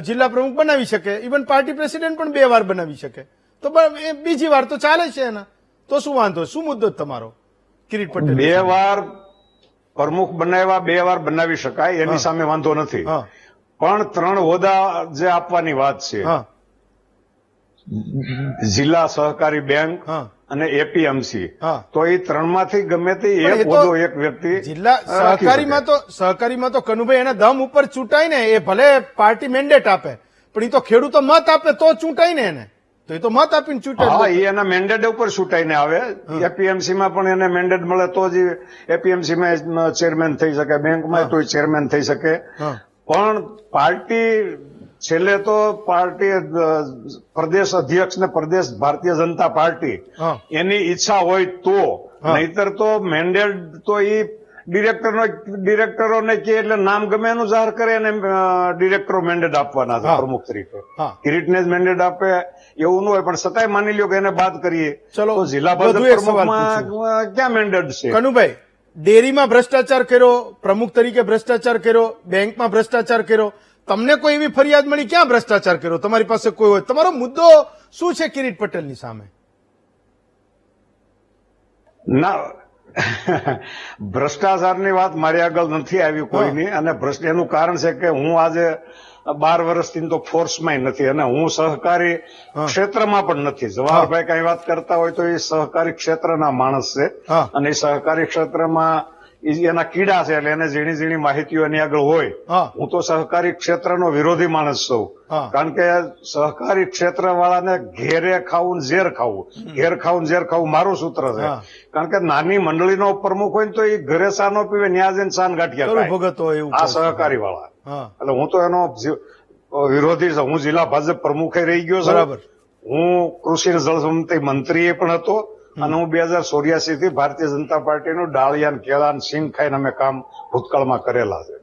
[SPEAKER 1] જિલ્લા પ્રમુખ બનાવી શકે, ઇવન પાર્ટી પ્રેસિડેન્ટ પણ 2 વાર બનાવી શકે, તો બીજી વાર તો ચાલે છે એના. તો શું વાંધો? શું મુદ્દો તમારો કિરીટ પટેલ?
[SPEAKER 2] 2 વાર પ્રમુખ બનાવ્યા, 2 વાર બનાવી શકાય, એની સામે વાંધો નથી, પણ 3 હોદ્દા જે આપવાની વાત છે, જિલ્લા સહકારી બેંક અને એપીએમસી, તો એ 3માંથી ગમે તે એક હોદ્દો એક વ્યક્તિ.
[SPEAKER 1] જિલ્લા સહકારીમાં તો કનુભાઈ એના દમ ઉપર ચૂંટાય ને, એ ભલે પાર્ટી મેન્ડેટ આપે, પણ એ તો ખેડૂતો મત આપે તો ચૂંટાય ને એને, તો એ તો મત આપીને ચૂંટાય.
[SPEAKER 2] હા, એ એના મેન્ડેટ ઉપર ચૂંટાઈને આવે. એપીએમસીમાં પણ એને મેન્ડેટ મળે તો જ એપીએમસીમાં ચેરમેન થઈ શકે, બેંકમાં તો ચેરમેન થઈ શકે. પણ પાર્ટી છેલ્લે તો પાર્ટી પ્રદેશ અધ્યક્ષ ને પ્રદેશ ભારતીય જનતા પાર્ટી એની ઈચ્છા હોય તો નહીતર તો મેન્ડેટ તો એ ડિરેક્ટરોને કે એટલે નામ ગમે એનું જાહેર કરે અને ડિરેક્ટરો મેન્ડેટ આપવાના છે પ્રમુખ તરીકે. કિરીટને જ મેન્ડેટ આપે એવું ન હોય, પણ છતાંય માની લ્યો કે એને બાદ કરીએ તો જિલ્લા ભાજપ પ્રમુખમાં ક્યાં મેન્ડેટ છે?
[SPEAKER 1] કનુભાઈ, ડેરીમાં ભ્રષ્ટાચાર કર્યો, પ્રમુખ તરીકે ભ્રષ્ટાચાર કર્યો, બેંકમાં ભ્રષ્ટાચાર કર્યો, તમને કોઈ એવી ફરિયાદ મળી ક્યાં ભ્રષ્ટાચાર કર્યો? તમારી પાસે કોઈ હોય, તમારો મુદ્દો શું છે કિરીટ પટેલની સામે?
[SPEAKER 2] ના, ભ્રષ્ટાચારની વાત મારી આગળ નથી આવી કોઈની, અને એનું કારણ છે કે હું આજે 12 વર્ષથી તો ફોર્સમાં નથી અને હું સહકારી ક્ષેત્રમાં પણ નથી. જવાહરભાઈ કઈ વાત કરતા હોય તો એ સહકારી ક્ષેત્રના માણસ છે અને એ સહકારી ક્ષેત્રમાં એના કીડા છે, એટલે એને ઝીણી ઝીણી માહિતીઓ એની આગળ હોય. હું તો સહકારી ક્ષેત્રનો વિરોધી માણસ છું, કારણ કે સહકારી ક્ષેત્ર વાળાને ઘેરે ખાવું ઝેર ખાવું, ઘેર ખાવું ઝેર ખાવું મારું સૂત્ર છે. કારણ કે નાની મંડળીનો પ્રમુખ હોય તો એ ઘરે ચા ન પીવે, ન્યા જઈને ચાન ગાંઠિયા ખાય, આ સહકારી વાળા. એટલે હું તો એનો વિરોધી છું. હું જિલ્લા ભાજપ પ્રમુખે રહી ગયો છું, હું કૃષિ અને જળસંપત્તિ મંત્રી પણ હતો અને હું 2084 થી ભારતીય જનતા પાર્ટીનું ડાળિયાન કેળાન સિંગ ખાઈને અમે કામ ભૂતકાળમાં કરેલા છે.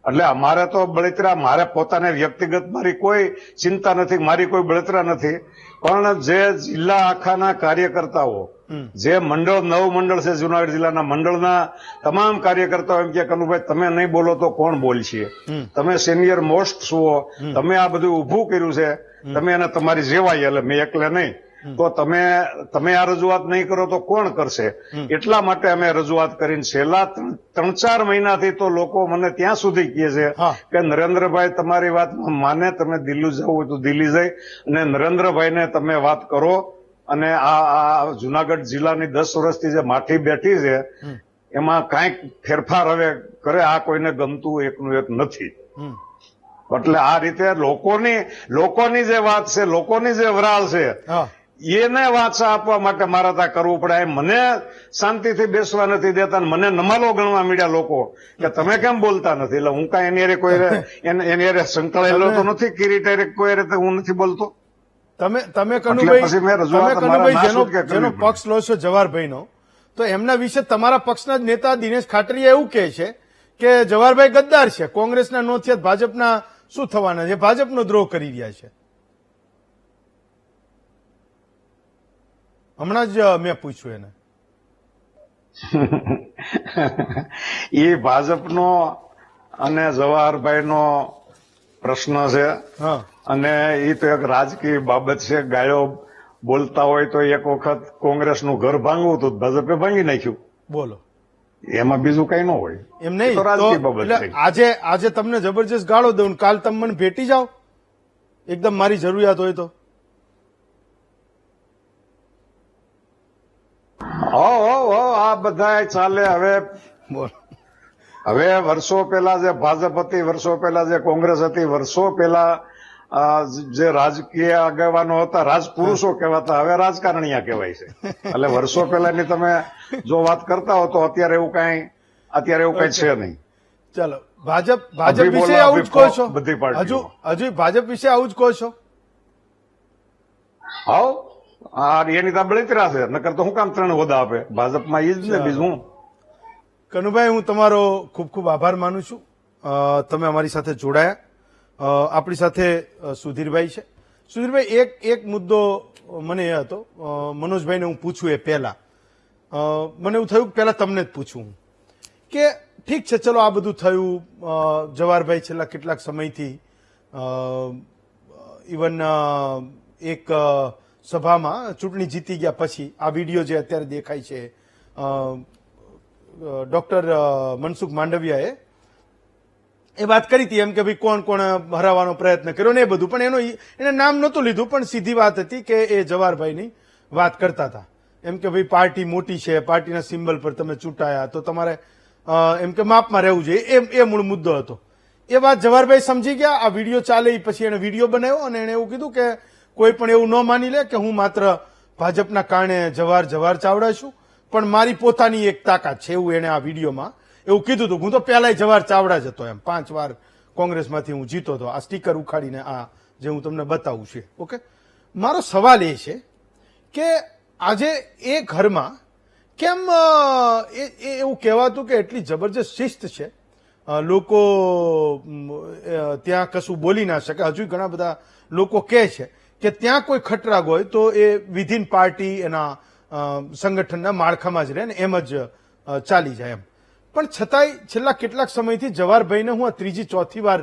[SPEAKER 2] એટલે અમારે તો બળતરા, મારે પોતાને વ્યક્તિગત મારી કોઈ ચિંતા નથી, મારી કોઈ બળતરા નથી, પણ જે જિલ્લા આખાના કાર્યકર્તાઓ, જે મંડળ 9 મંડળ છે જુનાગઢ જિલ્લાના, મંડળના તમામ કાર્યકર્તાઓ એમ કે કનુભાઈ તમે નહીં બોલો તો કોણ બોલશે, તમે સિનિયર મોસ્ટ છો, તમે આ બધું ઉભું કર્યું છે, તમે એને તમારી જેવાય, એટલે મેં એકલે નહીં, તો તમે આ રજૂઆત નહીં કરો તો કોણ કરશે? એટલા માટે અમે રજૂઆત કરીને છેલ્લા 3-4 મહિનાથી તો લોકો મને ત્યાં સુધી કહે છે કે નરેન્દ્રભાઈ તમારી વાત માને, તમે દિલ્હી જવું હોય તો દિલ્હી જઈ અને નરેન્દ્રભાઈને તમે વાત કરો. અને આ જુનાગઢ જિલ્લાની 10 વર્ષથી જે માઠી બેઠી છે એમાં કાંઈક ફેરફાર હવે કરે, આ કોઈને ગમતું એકનું એક નથી. એટલે આ રીતે લોકોની જે વાત છે, લોકોની જે વરાળ છે, એને વાંચા આપવા માટે મારે ત્યાં કરવું પડે. મને શાંતિથી બેસવા નથી દેતા, મને નમાલો ગણવા મળ્યા લોકો કે તમે કેમ બોલતા નથી. એટલે હું કાંઈ એની હારે સંકળાયેલો તો નથી, કિરીટ કોઈ રીતે હું નથી બોલતો.
[SPEAKER 1] તમે કનુભાઈ જેનો પક્ષ લો છો જવાહરભાઈનો, તો એમના વિશે તમારા પક્ષના જ નેતા દિનેશ ખાટરીયા એવું કહે છે કે જવાહરભાઈ ગદ્દાર છે, કોંગ્રેસના નો થયા, ભાજપના શું થવાના છે, ભાજપનો દ્રોહ કરી રહ્યા છે. હમણાં જ મેં પૂછ્યું એને.
[SPEAKER 2] એ ભાજપનો અને જવાહરભાઈનો પ્રશ્ન છે અને એ તો એક રાજકીય બાબત છે. ગાયો બોલતા હોય તો એક વખત કોંગ્રેસનું ઘર ભાંગવું હતું, ભાજપે ભાંગી નાખ્યું.
[SPEAKER 1] બોલો,
[SPEAKER 2] એમાં બીજું કઈ ન હોય.
[SPEAKER 1] એમ નહીં, રાજકીય બાબત છે. આજે તમને જબરજસ્ત ગાળો દઉં, કાલ તમે મને ભેટી જાઓ એકદમ મારી જરૂરિયાત હોય તો.
[SPEAKER 2] આ બધા ચાલે. હવે વર્ષો પહેલા જે ભાજપ હતી, વર્ષો પહેલા જે કોંગ્રેસ હતી, વર્ષો પહેલા જે રાજકીય આગેવાનો હતા, રાજપુરુષો કહેવાતા, હવે રાજકારણીયા કહેવાય છે. એટલે વર્ષો પહેલાની તમે જો વાત કરતા હો તો અત્યારે એવું કઈ છે નહીં.
[SPEAKER 1] ચાલો, ભાજપ વિશે આવું જ કહો છો? બધી પાર્ટીઓ હજુ ભાજપ વિશે આવું જ કહો છો?
[SPEAKER 2] એની તો બળતરા છે, નકર તો હું કામ 3 હોદ્દા આપે ભાજપમાં? એ જ ને, બીજું.
[SPEAKER 1] કનુભાઈ, હું તમારો ખૂબ ખૂબ આભાર માનું છું. તમે અમારી સાથે જોડાયા. આપણી સાથે સુધીરભાઈ છે. સુધીરભાઈ, એક મુદ્દો મને એ હતો, મનોજભાઈને હું પૂછું એ પહેલા મને એવું થયું પહેલા તમને જ પૂછું કે ઠીક છે, ચલો આ બધું થયું, જવાહરભાઈ છેલ્લા કેટલાક સમયથી ઇવન એક સભામાં ચૂંટણી જીતી ગયા પછી આ વિડીયો જે અત્યારે દેખાય છે, ડોક્ટર મનસુખ માંડવિયાએ એ વાત કરી હતી એમ કે ભાઈ કોણ કોણ હરાવવાનો પ્રયત્ન કર્યો ને એ બધું, પણ એને નામ નહોતું લીધું, પણ સીધી વાત હતી કે એ જવાહરભાઈની વાત કરતા હતા એમ કે ભાઈ પાર્ટી મોટી છે, પાર્ટીના સિમ્બલ પર તમે ચૂંટાયા તો તમારે એમ કે માપમાં રહેવું જોઈએ, એ મૂળ મુદ્દો હતો. એ વાત જવાહરભાઈ સમજી ગયા. આ વિડીયો ચાલે પછી એને વિડીયો બનાવ્યો અને એને એવું કીધું કે કોઈ પણ એવું ન માની લે કે હું માત્ર ભાજપના કારણે જવાહર ચાવડા છું, પણ મારી પોતાની એક તાકાત છે, એવું એને આ વિડીયોમાં એવું કીધું હતું. હું તો પહેલા જવાહર ચાવડા જ હતો, એમ 5 વાર કોંગ્રેસમાંથી હું જીતો હતો. આ સ્ટીકર ઉખાડીને આ જે હું તમને બતાવું છું. ઓકે, મારો સવાલ એ છે કે આજે એ ઘરમાં કેમ એવું કહેવાતું કે એટલી જબરજસ્ત શિસ્ત છે, લોકો ત્યાં કશું બોલી ના શકે. હજુ ઘણા બધા લોકો કહે છે કે ત્યાં કોઈ ખટરાગ હોય તો એ વિધિન પાર્ટી એના સંગઠનના માળખામાં જ રહે ને એમ જ ચાલી જાય એમ. પણ છતાંય છેલ્લા કેટલાક સમયથી જવાહરભાઈને હું આ ત્રીજી ચોથી વાર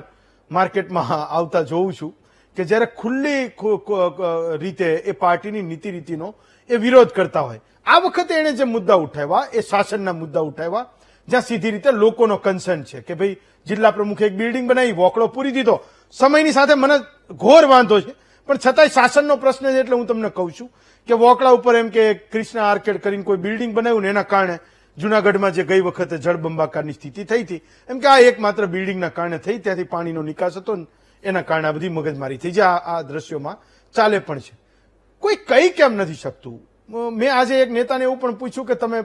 [SPEAKER 1] માર્કેટમાં આવતા જોઉં છું કે જ્યારે ખુલ્લી રીતે એ પાર્ટીની નીતિ રીતિનો એ વિરોધ કરતા હોય. આ વખતે એણે જે મુદ્દા ઉઠાવ્યા એ શાસનના મુદ્દા ઉઠાવ્યા, જ્યાં સીધી રીતે લોકોનો કન્સર્ન છે કે ભાઈ જિલ્લા પ્રમુખે એક બિલ્ડિંગ બનાવી, વોકડો પૂરી દીધો. સમયની સાથે મને ઘોર વાંધો છે, પણ છતાંય શાસનનો પ્રશ્ન છે એટલે હું તમને કહું છું કે વોકડા ઉપર એમ કે કૃષ્ણા આર્કેડ કરીને કોઈ બિલ્ડિંગ બનાવ્યું ને એના કારણે જુનાગઢમાં જે ગઈ વખતે જળબંબાકારની સ્થિતિ થઈ હતી, એમ કે આ એકમાત્ર બિલ્ડિંગના કારણે થઈ, ત્યાંથી પાણીનો નિકાસ હતો ને એના કારણે આ બધી મગજમારી થઈ, જે આ દ્રશ્યોમાં ચાલે પણ છે. કોઈ કહી કેમ નથી શકતું? મેં આજે એક નેતાને એવું પણ પૂછ્યું કે તમે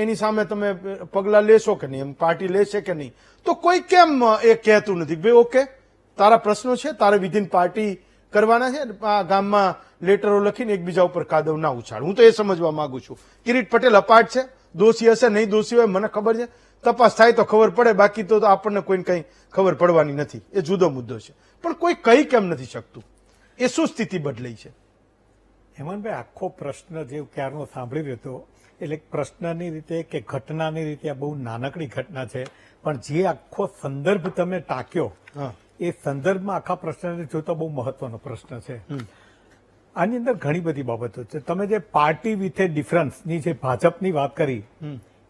[SPEAKER 1] એની સામે તમે પગલાં લેશો કે નહીં, એમ પાર્ટી લેશે કે નહીં, તો કોઈ કેમ એ કહેતું નથી ભાઈ ઓકે તારા પ્રશ્નો છે, તારે વિધિન પાર્ટી કરવાના છે, આ ગામમાં લેટરો લખીને એકબીજા ઉપર કાદવ ના ઉછાળ. હું તો એ સમજવા માંગુ છું. કિરીટ પટેલ અપાટ છે, દોષી હશે નહીં દોષી હોય મને ખબર છે, તપાસ થાય તો ખબર પડે, બાકી તો આપણને કોઈને કંઈ ખબર પડવાની નથી, એ જુદો મુદ્દો છે. પણ કોઈ કહી કેમ નથી શકતું? એ શું સ્થિતિ બદલાઈ છે?
[SPEAKER 3] હેમંતભાઈ, આખો પ્રશ્ન જે ક્યારનો સાંભળી રહ્યો હતો એટલે પ્રશ્નની રીતે કે ઘટનાની રીતે આ બહુ નાનકડી ઘટના છે, પણ જે આખો સંદર્ભ તમે ટાંક્યો એ સંદર્ભમાં આખા પ્રશ્નને જોતા બહુ મહત્વનો પ્રશ્ન છે. આની અંદર ઘણી બધી બાબતો છે. તમે જે પાર્ટી વિથ એ ડિફરન્સની જે ભાજપની વાત કરી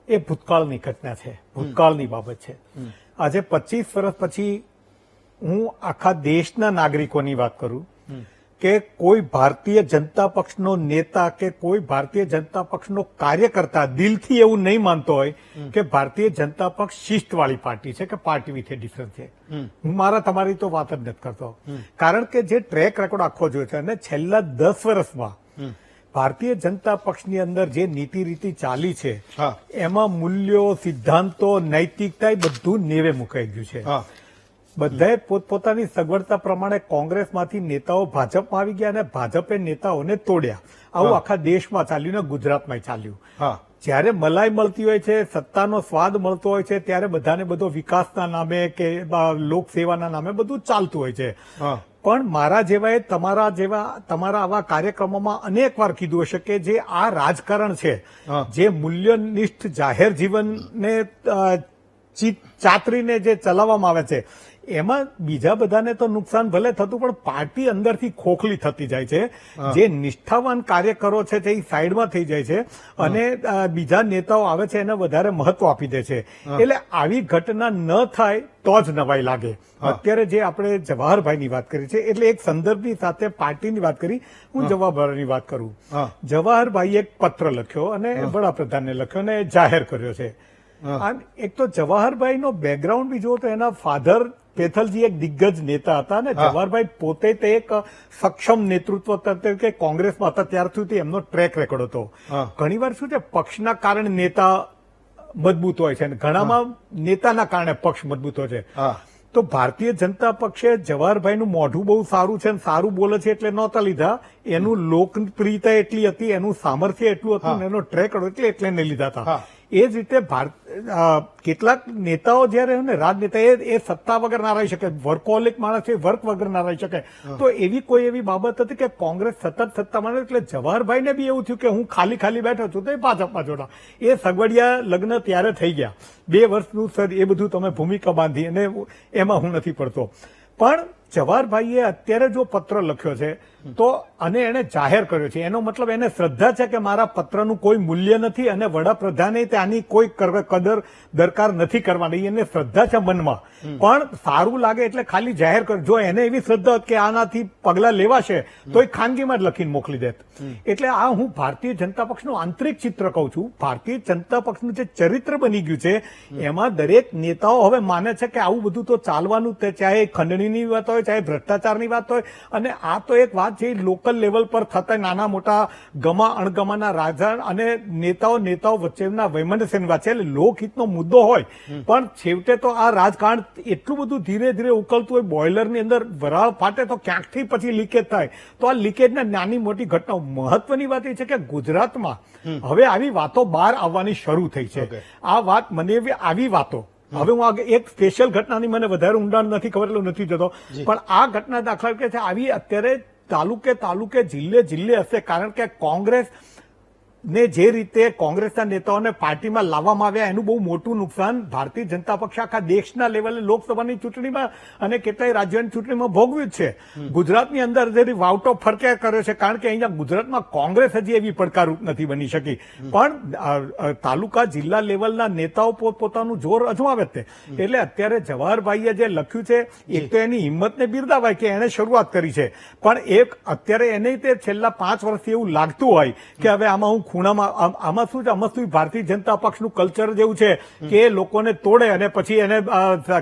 [SPEAKER 3] એ ભૂતકાળની ઘટના છે, ભૂતકાળની બાબત છે. આજે 25 વર્ષ પછી હું આખા દેશના નાગરિકોની વાત કરું કે કોઈ ભારતીય જનતા પક્ષનો નેતા કે કોઈ ભારતીય જનતા પક્ષનો કાર્યકર્તા દિલથી એવું નહીં માનતો હોય કે ભારતીય જનતા પક્ષ શિસ્તવાળી પાર્ટી છે કે પાર્ટી વિથ એ ડિફરન્સ છે. હું મારા તમારી તો વાત જ નથી કરતો, કારણ કે જે ટ્રેક રેકોર્ડ આખો જોયો છે અને છેલ્લા 10 વર્ષમાં ભારતીય જનતા પક્ષની અંદર જે નીતિ રીતિ ચાલી છે એમાં મૂલ્યો, સિદ્ધાંતો, નૈતિકતા એ બધું નેવે મુકાઈ ગયું છે. બધાએ પોતપોતાની સગવડતા પ્રમાણે કોંગ્રેસમાંથી નેતાઓ ભાજપમાં આવી ગયા અને ભાજપે નેતાઓને તોડ્યા. આવું આખા દેશમાં ચાલ્યું ને ગુજરાતમાં ચાલ્યું. જ્યારે મલાઈ મળતી હોય છે, સત્તાનો સ્વાદ મળતો હોય છે, ત્યારે બધાને બધો વિકાસના નામે કે લોકસેવાના નામે બધું ચાલતું હોય છે. પણ મારા જેવાએ તમારા આવા કાર્યક્રમોમાં અનેક વાર કીધું હશે કે જે આ રાજકારણ છે, જે મૂલ્યનિષ્ઠ જાહેર જીવનને ચાતરીને જે ચલાવવામાં આવે છે એમાં બીજા બધાને તો નુકસાન ભલે થતું પણ પાર્ટી અંદરથી ખોખલી થતી જાય છે. જે નિષ્ઠાવાન કાર્યકરો છે તે સાઈડમાં થઈ જાય છે અને બીજા નેતાઓ આવે છે એને વધારે મહત્વ આપી દે છે. એટલે આવી ઘટના ન થાય તો જ નવાઈ લાગે. અત્યારે જે આપણે જવાહરભાઈની વાત કરી છે એટલે એક સંદર્ભની સાથે પાર્ટીની વાત કરી, હું જવાહરભાઈની વાત કરું. જવાહરભાઈએ એક પત્ર લખ્યો અને વડાપ્રધાનને લખ્યો અને જાહેર કર્યો છે. એક તો જવાહરભાઈનો બેકગ્રાઉન્ડ બી જુઓ તો એના ફાધર પેથલજી એક દિગ્ગજ નેતા હતા અને જવાહરભાઈ પોતે તે એક સક્ષમ નેતૃત્વ તરીકે કોંગ્રેસમાં હતા ત્યારથી એમનો ટ્રેક રેકોર્ડ હતો. ઘણીવાર શું છે, પક્ષના કારણે નેતા મજબૂત હોય છે અને ઘણામાં નેતાના કારણે પક્ષ મજબૂત હોય છે. તો ભારતીય જનતા પક્ષે જવાહરભાઈનું મોઢું બહુ સારું છે અને સારું બોલે છે એટલે નહોતા લીધા. એનું લોકપ્રિયતા એટલી હતી, એનું સામર્થ્ય એટલું હતું, એનો ટ્રેક એટલે એને લીધા હતા. એ જ રીતે કેટલાક નેતાઓ જયારે ને રાજનેતા એ સત્તા વગર ના રહી શકે, વર્કોલિક માણસ છે, વર્ક વગર ના રહી શકે. તો એવી કોઈ એવી બાબત હતી કે કોંગ્રેસ સતત સત્તામાં, એટલે જવાહરભાઈને બી એવું થયું કે હું ખાલી બેઠો છું તો એ ભાજપમાં જોડા. એ સગવડિયા લગ્ન ત્યારે થઈ ગયા, 2 વર્ષનું સર એ બધું તમે ભૂમિકા બાંધી અને એમાં હું નથી પડતો. પણ જવાહરભાઈએ અત્યારે જો પત્ર લખ્યો છે તો અને એને જાહેર કર્યો છે એનો મતલબ એને શ્રદ્ધા છે કે મારા પત્રનું કોઈ મૂલ્ય નથી અને વડાપ્રધાને ત્યાંની કોઈ કદર દરકાર નથી કરવાની, એને શ્રદ્ધા છે મનમાં. પણ સારું લાગે એટલે ખાલી જાહેર કર્યો. જો એને એવી શ્રદ્ધા કે આનાથી પગલાં લેવાશે તો એ ખાનગીમાં જ લખીને મોકલી દેત. એટલે આ હું ભારતીય જનતા પક્ષનું આંતરિક ચિત્ર કહું છું. ભારતીય જનતા પક્ષનું જે ચરિત્ર બની ગયું છે એમાં દરેક નેતાઓ હવે માને છે કે આવું બધું તો ચાલવાનું, ચાહે ખંડણીની વાત હોય, હોય, ચાહે ભ્રષ્ટાચારની વાત હોય, અને આ તો એક વાત છે લોકલ લેવલ પર થતા નાના મોટા ગમા અણગમાના રાજા અને નેતાઓ વચ્ચેના વૈમનસ્યની વાત છે. એટલે લોકહિતનો મુદ્દો હોય, પણ છેવટે તો આ રાજકારણ એટલું બધું ધીરે ધીરે ઉકળતું હોય, બોઇલરની અંદર વરાળ ફાટે તો ક્યાંકથી પછી લીકેજ થાય. તો આ લીકેજના નાની મોટી ઘટનાઓ. મહત્વની વાત એ છે કે ગુજરાતમાં હવે આવી વાતો બહાર આવવાની શરૂ થઈ છે. આ વાત મને આવી વાતો હવે હું એક સ્પેશિયલ ઘટનાની મને વધારે ઊંડાણ નથી ખબર એટલે નથી જતો, પણ આ ઘટના દાખલા કે છે આવી અત્યારે તાલુકે જિલ્લે હશે. કારણ કે કોંગ્રેસ ને જે રીતે કોંગ્રેસના નેતાઓને પાર્ટીમાં લાવવામાં આવ્યા એનું બહુ મોટું નુકસાન ભારતીય જનતા પક્ષ આખા દેશના લેવલે લોકસભાની ચૂંટણીમાં અને કેટલાય રાજ્યોની ચૂંટણીમાં ભોગવ્યું જ છે. ગુજરાતની અંદર જે વાવટો ફરક્યા કર્યો છે, કારણ કે અહીંયા ગુજરાતમાં કોંગ્રેસ હજી એવી પડકારરૂપ નથી બની શકી, પણ તાલુકા જિલ્લા લેવલના નેતાઓ પોતાનું જોર અજમાવે છે. એટલે અત્યારે જવાહરભાઈએ જે લખ્યું છે, એક તો એની હિંમતને બિરદાવાય કે એને શરૂઆત કરી છે, પણ એક અત્યારે એને તે છેલ્લા 5 વર્ષથી એવું લાગતું હોય કે હવે આમાં હું ખૂણામાં આમાં શું છે, આમાં શું ભારતીય જનતા પક્ષનું કલ્ચર જેવું છે કે લોકોને તોડે અને પછી એને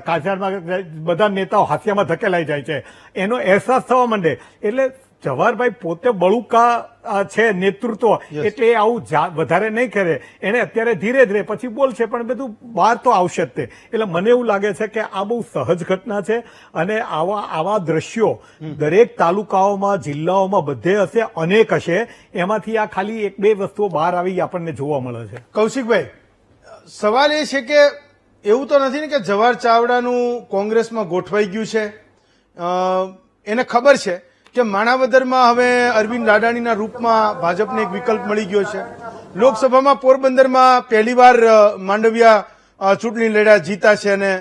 [SPEAKER 3] કાછાડમાં બધા નેતાઓ હાસ્યામાં ધકેલાઈ જાય છે, એનો અહેસાસ થવા માંડે. એટલે જવાહરભાઈ પોતે બળુકા છે નેતૃત્વ, એટલે આવું વધારે નહીં કરે. એને અત્યારે ધીરે ધીરે પછી બોલશે, પણ બધું બહાર તો આવશે જ તે. એટલે મને એવું લાગે છે કે આ બહુ સહજ ઘટના છે, અને આવા દ્રશ્યો દરેક તાલુકાઓમાં, જિલ્લાઓમાં બધે હશે, અનેક હશે. એમાંથી આ ખાલી 1-2 વસ્તુઓ બહાર આવી આપણને જોવા મળે છે.
[SPEAKER 1] કૌશિકભાઈ, સવાલ એ છે કે એવું તો નથી ને કે જવાહર ચાવડાનું કોંગ્રેસમાં ગોઠવાઈ ગયું છે, એને ખબર છે કે માણાવદરમાં હવે અરવિંદ લાડાણીના રૂપમાં ભાજપને એક વિકલ્પ મળી ગયો છે. લોકસભામાં પોરબંદરમાં પહેલીવાર માંડવિયા ચૂંટણી લડ્યા, જીતા છે અને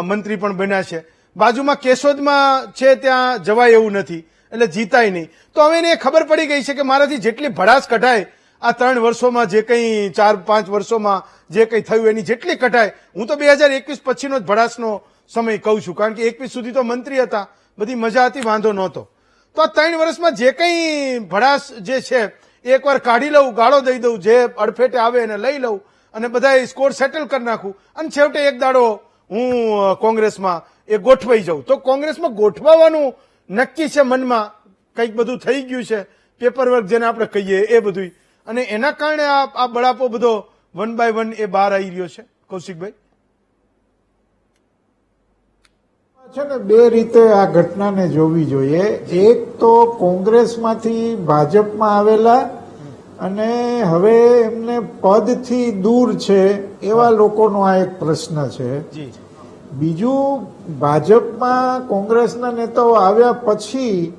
[SPEAKER 1] મંત્રી પણ બન્યા છે. બાજુમાં કેશોદમાં છે, ત્યાં જવાય એવું નથી એટલે જીતાય નહીં. તો હવે એને ખબર પડી ગઈ છે કે મારાથી જેટલી ભડાસ કઢાય આ 3 વર્ષોમાં, જે કંઈ 4-5 વર્ષોમાં જે કંઈ થયું એની જેટલી કઢાય, હું તો 2021 પછીનો જ ભડાસનો સમય કહું છું, કારણ કે 21 સુધી તો મંત્રી હતા, બધી મજા હતી, વાંધો નહોતો. તો આ 3 વર્ષમાં જે કંઈ ભડાસ જે છે એકવાર કાઢી લઉં, ગાળો દઈ દઉં, જે અડફેટે આવે એને લઈ લઉં અને બધા સ્કોર સેટલ કરી નાખું, અને છેવટે એક દાડો હું કોંગ્રેસમાં એ ગોઠવાઈ જાઉં. તો કોંગ્રેસમાં ગોઠવાવાનું નક્કી છે મનમાં, કંઈક બધું થઈ ગયું છે, પેપર વર્ક જેને આપણે કહીએ એ બધું, અને એના કારણે આ બળાપો બધો 1 by 1 એ બહાર આવી રહ્યો છે. કૌશિકભાઈ,
[SPEAKER 4] છે ને, 2 રીતે આ ઘટનાને જોવી જોઈએ. એક તો કોંગ્રેસમાંથી ભાજપમાં આવેલા અને હવે એમને પદથી દૂર છે એવા લોકોનો આ એક પ્રશ્ન છે. બીજું, ભાજપમાં કોંગ્રેસના નેતાઓ આવ્યા પછી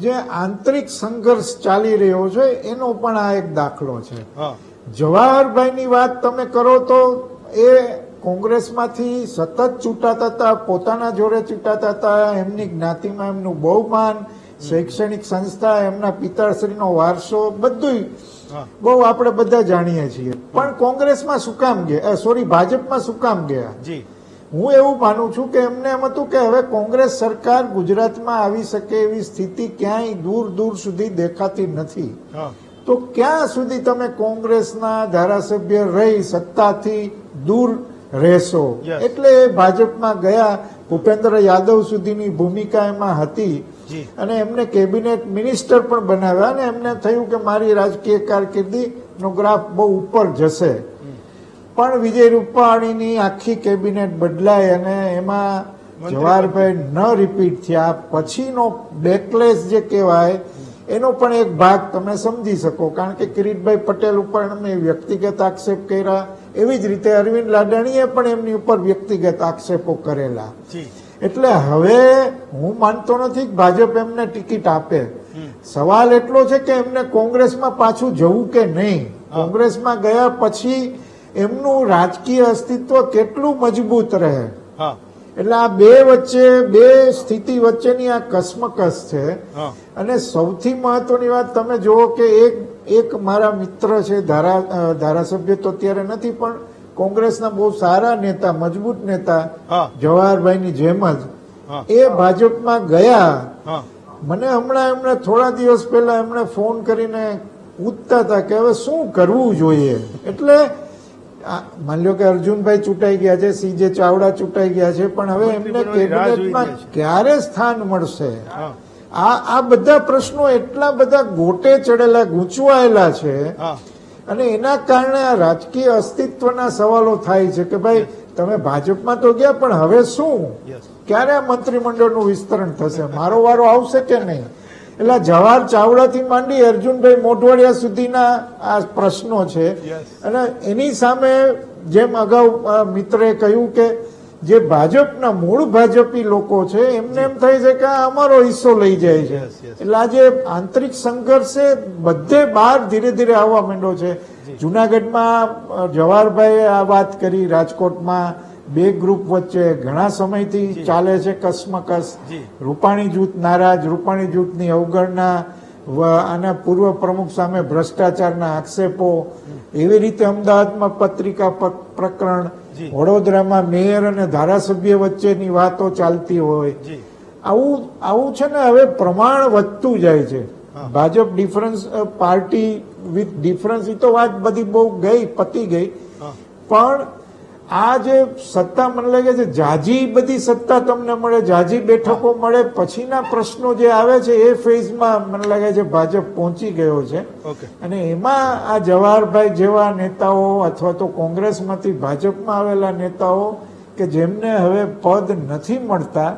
[SPEAKER 4] જે આંતરિક સંઘર્ષ ચાલી રહ્યો છે એનો પણ આ એક દાખલો છે. જવાહરભાઈની વાત તમે કરો તો એ કોંગ્રેસમાંથી સતત ચૂંટાતા હતા, પોતાના જોડે ચૂંટાતા હતા, એમની જ્ઞાતિમાં એમનું બહુમાન, શૈક્ષણિક સંસ્થા, એમના પિતાશ્રીનો વારસો, બધું બહુ આપણે બધા જાણીએ છીએ. પણ કોંગ્રેસમાં શું કામ ગયા, ભાજપમાં શું કામ ગયા? હું એવું માનું છું કે એમને એમ હતું કે હવે કોંગ્રેસ સરકાર ગુજરાતમાં આવી શકે એવી સ્થિતિ ક્યાંય દૂર દૂર સુધી દેખાતી નથી. તો ક્યાં સુધી તમે કોંગ્રેસના ધારાસભ્ય રહી સત્તાથી દૂર રહેશો? એટલે ભાજપમાં ગયા. ભૂપેન્દ્ર યાદવ સુધીની ભૂમિકા એમાં હતી અને એમને કેબિનેટ મિનિસ્ટર પણ બનાવ્યા, અને એમને થયું કે મારી રાજકીય કારકિર્દીનો ગ્રાફ બહુ ઉપર જશે. પણ વિજય રૂપાણીની આખી કેબિનેટ બદલાય અને એમાં જવાહરભાઈ ન રિપીટ થયા. પછીનો બેકલેશ જે કહેવાય એનો પણ એક ભાગ તમે સમજી શકો, કારણ કે કિરીટભાઈ પટેલ ઉપર એમને વ્યક્તિગત આક્ષેપ કર્યા, એવી જ રીતે અરવિંદ લાડાણીએ પણ એમની ઉપર વ્યક્તિગત આક્ષેપો કરેલા. એટલે હવે હું માનતો નથી કે ભાજપ એમને ટિકિટ આપે. સવાલ એટલો છે કે એમને કોંગ્રેસમાં પાછું જવું કે નહીં. કોંગ્રેસમાં ગયા પછી એમનું રાજકીય અસ્તિત્વ કેટલું મજબૂત રહે. એટલે આ બે સ્થિતિ વચ્ચેની આ કસમકસ છે. અને સૌથી મહત્વની વાત તમે જુઓ કે એક મારા મિત્ર છે, ધારાસભ્ય તો અત્યારે નથી, પણ કોંગ્રેસના બહુ સારા નેતા, મજબૂત નેતા, જવાહરભાઈની જેમ જ એ ભાજપમાં ગયા. મને હમણાં એમને થોડા દિવસ પહેલા એમણે ફોન કરીને પૂછતા હતા કે હવે શું કરવું જોઈએ. એટલે માની લો કે અર્જુનભાઈ ચૂંટાઈ ગયા છે, CJ ચાવડા ચૂંટાઈ ગયા છે, પણ હવે એમને કેબિનેટમાં ક્યારે સ્થાન મળશે? આ બધા પ્રશ્નો એટલા બધા ગોટે ચડેલા, ગૂંચવાયેલા છે અને એના કારણે આ રાજકીય અસ્તિત્વના સવાલો થાય છે કે ભાઈ તમે ભાજપમાં તો ગયા, પણ હવે શું? ક્યારે આ મંત્રીમંડળનું વિસ્તરણ થશે? મારો વારો આવશે કે નહીં? એટલે જવાહર ચાવડાથી માંડી અર્જુનભાઈ મોઢવાડિયા સુધીના આ પ્રશ્નો છે. અને એની સામે જેમ અગાઉ મિત્રે કહ્યું કે જે ભાજપના મૂળ ભાજપી લોકો છે એમને એમ થાય છે કે આ અમારો હિસ્સો લઈ જાય છે. એટલે આ જે આંતરિક સંઘર્ષ છે બધે બહાર ધીરે ધીરે આવવા માંડ્યો છે. જુનાગઢમાં જવાહરભાઈએ આ વાત કરી, રાજકોટમાં બે ગ્રુપ વચ્ચે ઘણા સમયથી ચાલે છે કસમકસ. રૂપાણી જૂથ નારાજ, રૂપાણી જૂથની અવગણના અને પૂર્વ પ્રમુખ સામે ભ્રષ્ટાચારના આક્ષેપો. એવી રીતે અમદાવાદમાં પત્રિકા પ્રકરણ, વડોદરામાં મેયર અને ધારાસભ્ય વચ્ચેની વાતો ચાલતી હોય. આવું છે ને હવે પ્રમાણ વધતું જાય છે. Bhajap difference party with difference, એ તો વાત બધી બહુ ગઈ, પતી ગઈ. પણ આ જે સત્તા મને લાગે છે જાજી બધી સત્તા તમને મળે, જાજી બેઠકો મળે, પછીના પ્રશ્નો જે આવે છે એ ફેઝમાં મને લાગે છે ભાજપ પહોંચી ગયો છે. અને એમાં આ જવાહરભાઈ જેવા નેતાઓ અથવા તો કોંગ્રેસમાંથી ભાજપમાં આવેલા નેતાઓ કે જેમને હવે પદ નથી મળતા,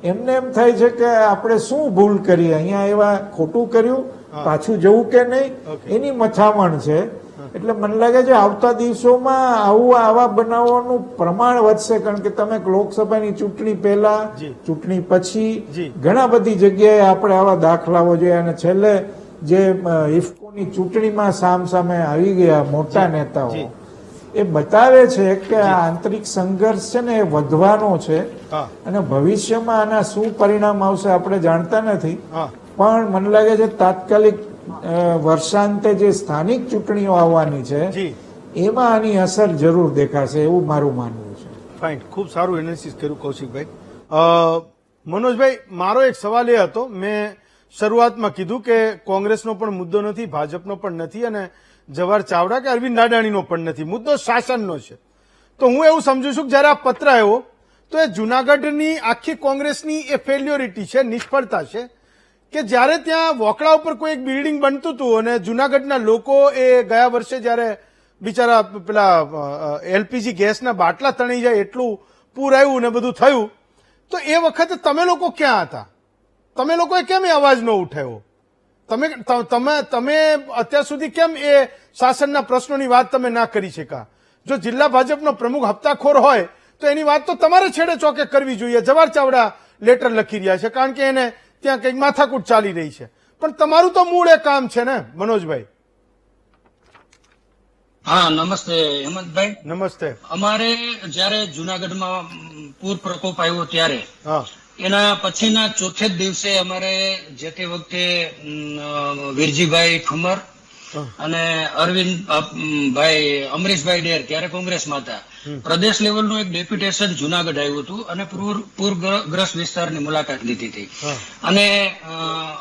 [SPEAKER 4] એમને એમ થાય છે કે આપણે શું ભૂલ કરી, અહીંયા એવા ખોટું કર્યું, પાછું જવું કે નહીં, એની મથામણ છે. એટલે મને લાગે છે આવતા દિવસોમાં આવા બનાવવાનું પ્રમાણ વધશે. કારણ કે તમે લોકસભાની ચૂંટણી પહેલા, ચૂંટણી પછી ઘણા બધી જગ્યાએ આપણે આવા દાખલાઓ જોયા. અને છેલ્લે જે ઇફકોની ચૂંટણીમાં સામે આવી ગયા મોટા નેતાઓ, એ બતાવે છે કે આ આંતરિક સંઘર્ષ છે ને એ વધવાનો છે. અને ભવિષ્યમાં આના શું પરિણામ આવશે આપણે જાણતા નથી, પણ મને લાગે છે તાત્કાલિક વર્ષાંતે જે સ્થાનિક ચૂંટણીઓ આવવાની છે એમાં આની અસર જરૂર દેખાશે, એવું મારું માનવું છે.
[SPEAKER 1] ફાઇન, ખૂબ સારું એનાલિસિસ કર્યું કૌશિકભાઈ. મનોજભાઈ, મારો એક સવાલ એ હતો, મેં શરૂઆતમાં કીધું કે કોંગ્રેસનો પણ મુદ્દો નથી, ભાજપનો પણ નથી અને જવાહર ચાવડા કે અરવિંદ અડાણીનો પણ નથી. મુદ્દો શાસનનો છે. તો હું એવું સમજુ છું કે જયારે આ પત્ર આવ્યો તો એ જુનાગઢની આખી કોંગ્રેસની એ ફેલ્યોરિટી છે, નિષ્ફળતા છે કે જ્યારે ત્યાં વોકડા ઉપર કોઈ એક બિલ્ડિંગ બનતું હતું અને જુનાગઢના લોકો એ ગયા વર્ષે જયારે બિચારા પેલા LPG ગેસના બાટલા તણાઈ જાય એટલું પૂર આવ્યું ને બધું થયું, તો એ વખતે તમે લોકો ક્યાં હતા? તમે લોકોએ કેમ એ અવાજ ન ઉઠાવ્યો? તમે અત્યાર સુધી કેમ એ શાસનના પ્રશ્નોની વાત તમે ના કરી શકા? જો જિલ્લા ભાજપનો પ્રમુખ હપ્તાખોર હોય તો એની વાત તો તમારે છેડે ચોકે કરવી જોઈએ. જવાહર ચાવડા લેટર લખી રહ્યા છે કારણ કે એને ત્યાં કંઈક માથાકૂટ ચાલી રહી છે, પણ તમારું તો મૂળ એ કામ છે ને મનોજભાઈ?
[SPEAKER 5] હા, નમસ્તે હેમંતભાઈ.
[SPEAKER 1] નમસ્તે.
[SPEAKER 5] અમારે જયારે જુનાગઢમાં પૂર પ્રકોપ આવ્યો ત્યારે એના પછીના ચોથે જ દિવસે અમારે જે તે વખતે વીરજીભાઈ ઠુમર અને અરવિંદભાઈ અમરીશભાઈ ડેર ત્યારે કોંગ્રેસમાં હતા, પ્રદેશ લેવલનું એક ડેપ્યુટેશન જુનાગઢ આવ્યું હતું અને પૂરગ્રસ્ત વિસ્તારની મુલાકાત લીધી હતી. અને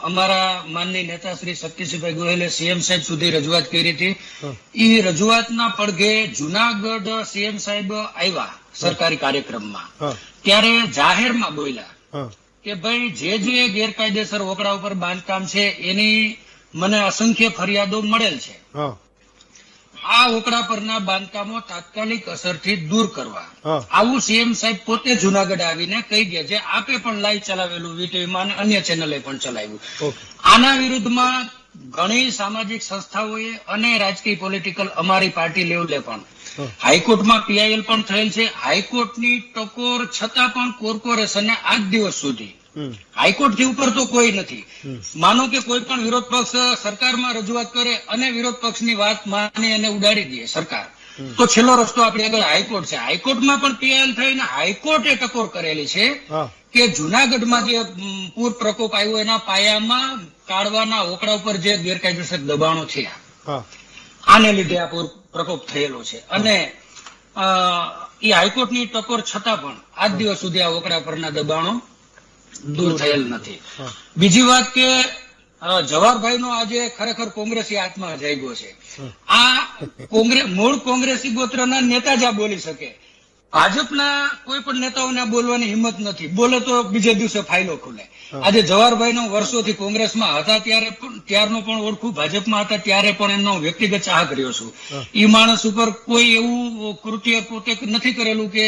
[SPEAKER 5] અમારા માનની નેતા શ્રી શક્તિસિંહભાઈ ગોહિલે CM સાહેબ સુધી રજૂઆત કરી હતી. એ રજૂઆતના પડઘે જુનાગઢ CM સાહેબ આવ્યા સરકારી કાર્યક્રમમાં, ત્યારે જાહેરમાં બોલ્યા કે ભાઈ જે ગેરકાયદેસર વોકડા ઉપર બાંધકામ છે એની મને અસંખ્ય ફરિયાદો મળેલ છે. આ વોકડા પરના બાંધકામો તાત્કાલિક અસરથી દૂર કરવા, આવું CM સાહેબ પોતે જુનાગઢ આવીને કહી ગયા છે. આપે પણ લાઈવ ચલાવેલું, વીટીવીમાં અને અન્ય ચેનલે પણ ચલાવ્યું. આના વિરુદ્ધમાં ઘણી સામાજિક સંસ્થાઓએ અને રાજકીય પોલિટિકલ અમારી પાર્ટી લેવલે પણ હાઈકોર્ટમાં PIL પણ થયેલ છે. હાઈકોર્ટની ટકોર છતાં પણ કોર્પોરેશનને આજ દિવસ સુધી હાઈકોર્ટ થી ઉપર તો કોઈ નથી. માનો કે કોઈ પણ વિરોધ પક્ષ સરકારમાં રજૂઆત કરે અને વિરોધ પક્ષની વાત માની અને ઉડાડી દે સરકાર, તો છેલ્લો રસ્તો આપણી આગળ હાઈકોર્ટ છે. હાઈકોર્ટમાં પણ PIL થઈને હાઈકોર્ટે ટકોર કરેલી છે કે જુનાગઢમાં જે પૂર પ્રકોપ આવ્યો એના પાયામાં કાઢવાના વોકડા ઉપર જે ગેરકાયદેસર દબાણો છે આને લીધે આ પૂર પ્રકોપ થયેલો છે. અને એ હાઈકોર્ટની ટકોર છતાં પણ આજ દિવસ સુધી આ વોકડા પરના દબાણો દૂર થયેલ નથી. બીજી વાત કે જવાહરભાઈનો આજે ખરેખર કોંગ્રેસી આત્મા જાગ્યો છે. આ મૂળ કોંગ્રેસી ગોત્રના નેતા જ આ બોલી શકે. ભાજપના કોઈ પણ નેતાઓને આ બોલવાની હિંમત નથી. બોલે તો બીજે દિવસે ફાઇલો ખુલે. આજે જવાહરભાઈનો વર્ષોથી કોંગ્રેસમાં હતા ત્યારનો પણ ઓળખું, ભાજપમાં હતા ત્યારે પણ એમનો વ્યક્તિગત ચાહ કર્યો છું. એ માણસ ઉપર કોઈ એવું કૃત્ય પોતે નથી કરેલું કે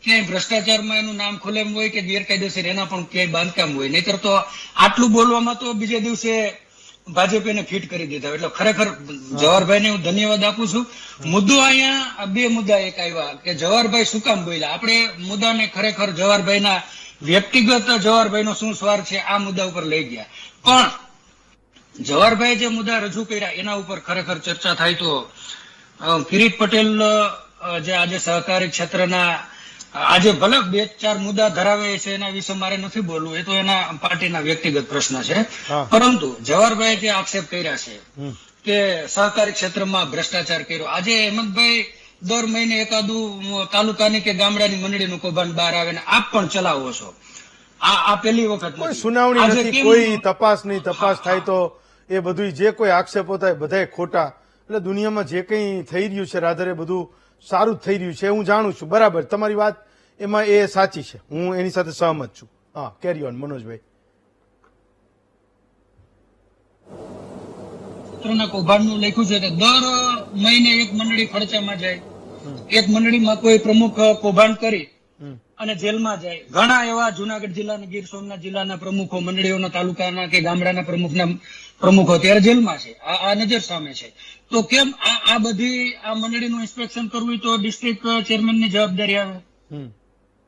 [SPEAKER 5] ક્યાંય ભ્રષ્ટાચારમાં એનું નામ ખુલેમ હોય કે ગેરકાયદેસર એના પણ ક્યાંય બાંધકામ હોય. નહીતર તો આટલું બોલવામાં તો બીજે દિવસે ભાજપ એને ફિટ કરી દીધા. એટલે ખરેખર જવાહરભાઈને હું ધન્યવાદ આપું છું. મુદ્દો અહીંયા બે મુદ્દા એક આવ્યા કે જવાહરભાઈ શું કામ બોલ્યા. આપણે મુદ્દાને ખરેખર જવાહરભાઈના વ્યક્તિગત જવાહરભાઈનો શું સ્વાર્થ છે આ મુદ્દા ઉપર લઈ ગયા. પણ જવાહરભાઈ જે મુદ્દા રજૂ કર્યા એના ઉપર ખરેખર ચર્ચા થાય તો કિરીટ પટેલ જે આજે સહકારી ક્ષેત્રના આજે ભલે 2-4 મુદ્દા ધરાવે છે એના વિશે મારે નથી બોલવું, એ તો એના પાર્ટીના વ્યક્તિગત પ્રશ્ન છે. પરંતુ જવાહરભાઈ જે આક્ષેપ કર્યા છે કે સહકારી ક્ષેત્રમાં ભ્રષ્ટાચાર કર્યો. આજે હેમંતભાઈ દર મહિને એકાદું તાલુકાની કે ગામડાની મંડળીનું કૌભાંડ બહાર આવે ને આપ પણ ચલાવો છો. આ પહેલી વખત
[SPEAKER 1] કોઈ સુનાવણી નથી, કોઈ તપાસ નહીં. તપાસ થાય તો એ બધું જે કોઈ આક્ષેપો થાય બધા ખોટા. એટલે દુનિયામાં જે કંઈ થઈ રહ્યું છે રાધરે બધું સારું જ થઈ રહ્યું છે હું જાણું છું. બરાબર, તમારી વાત એમાં એ સાચી છે, હું એની સાથે સહમત છું. હા, કેરી ઓન મનોજભાઈ.
[SPEAKER 5] કૌભાંડનું લખ્યું છે કે દર મહિને એક મંડળી ખર્ચામાં જાય, એક મંડળીમાં કોઈ પ્રમુખ કૌભાંડ કરી અને જેલમાં જાય. ઘણા એવા જુનાગઢ જિલ્લાના, ગીર સોમનાથ જિલ્લાના પ્રમુખો, મંડળીઓના, તાલુકાના કે ગામડાના પ્રમુખો અત્યારે જેલમાં છે. આ નજર સામે છે. તો કેમ આ બધી આ મંડળીનું ઇન્સ્પેક્શન કરવું તો ડિસ્ટ્રિક્ટ ચેરમેનની જવાબદારી આવે.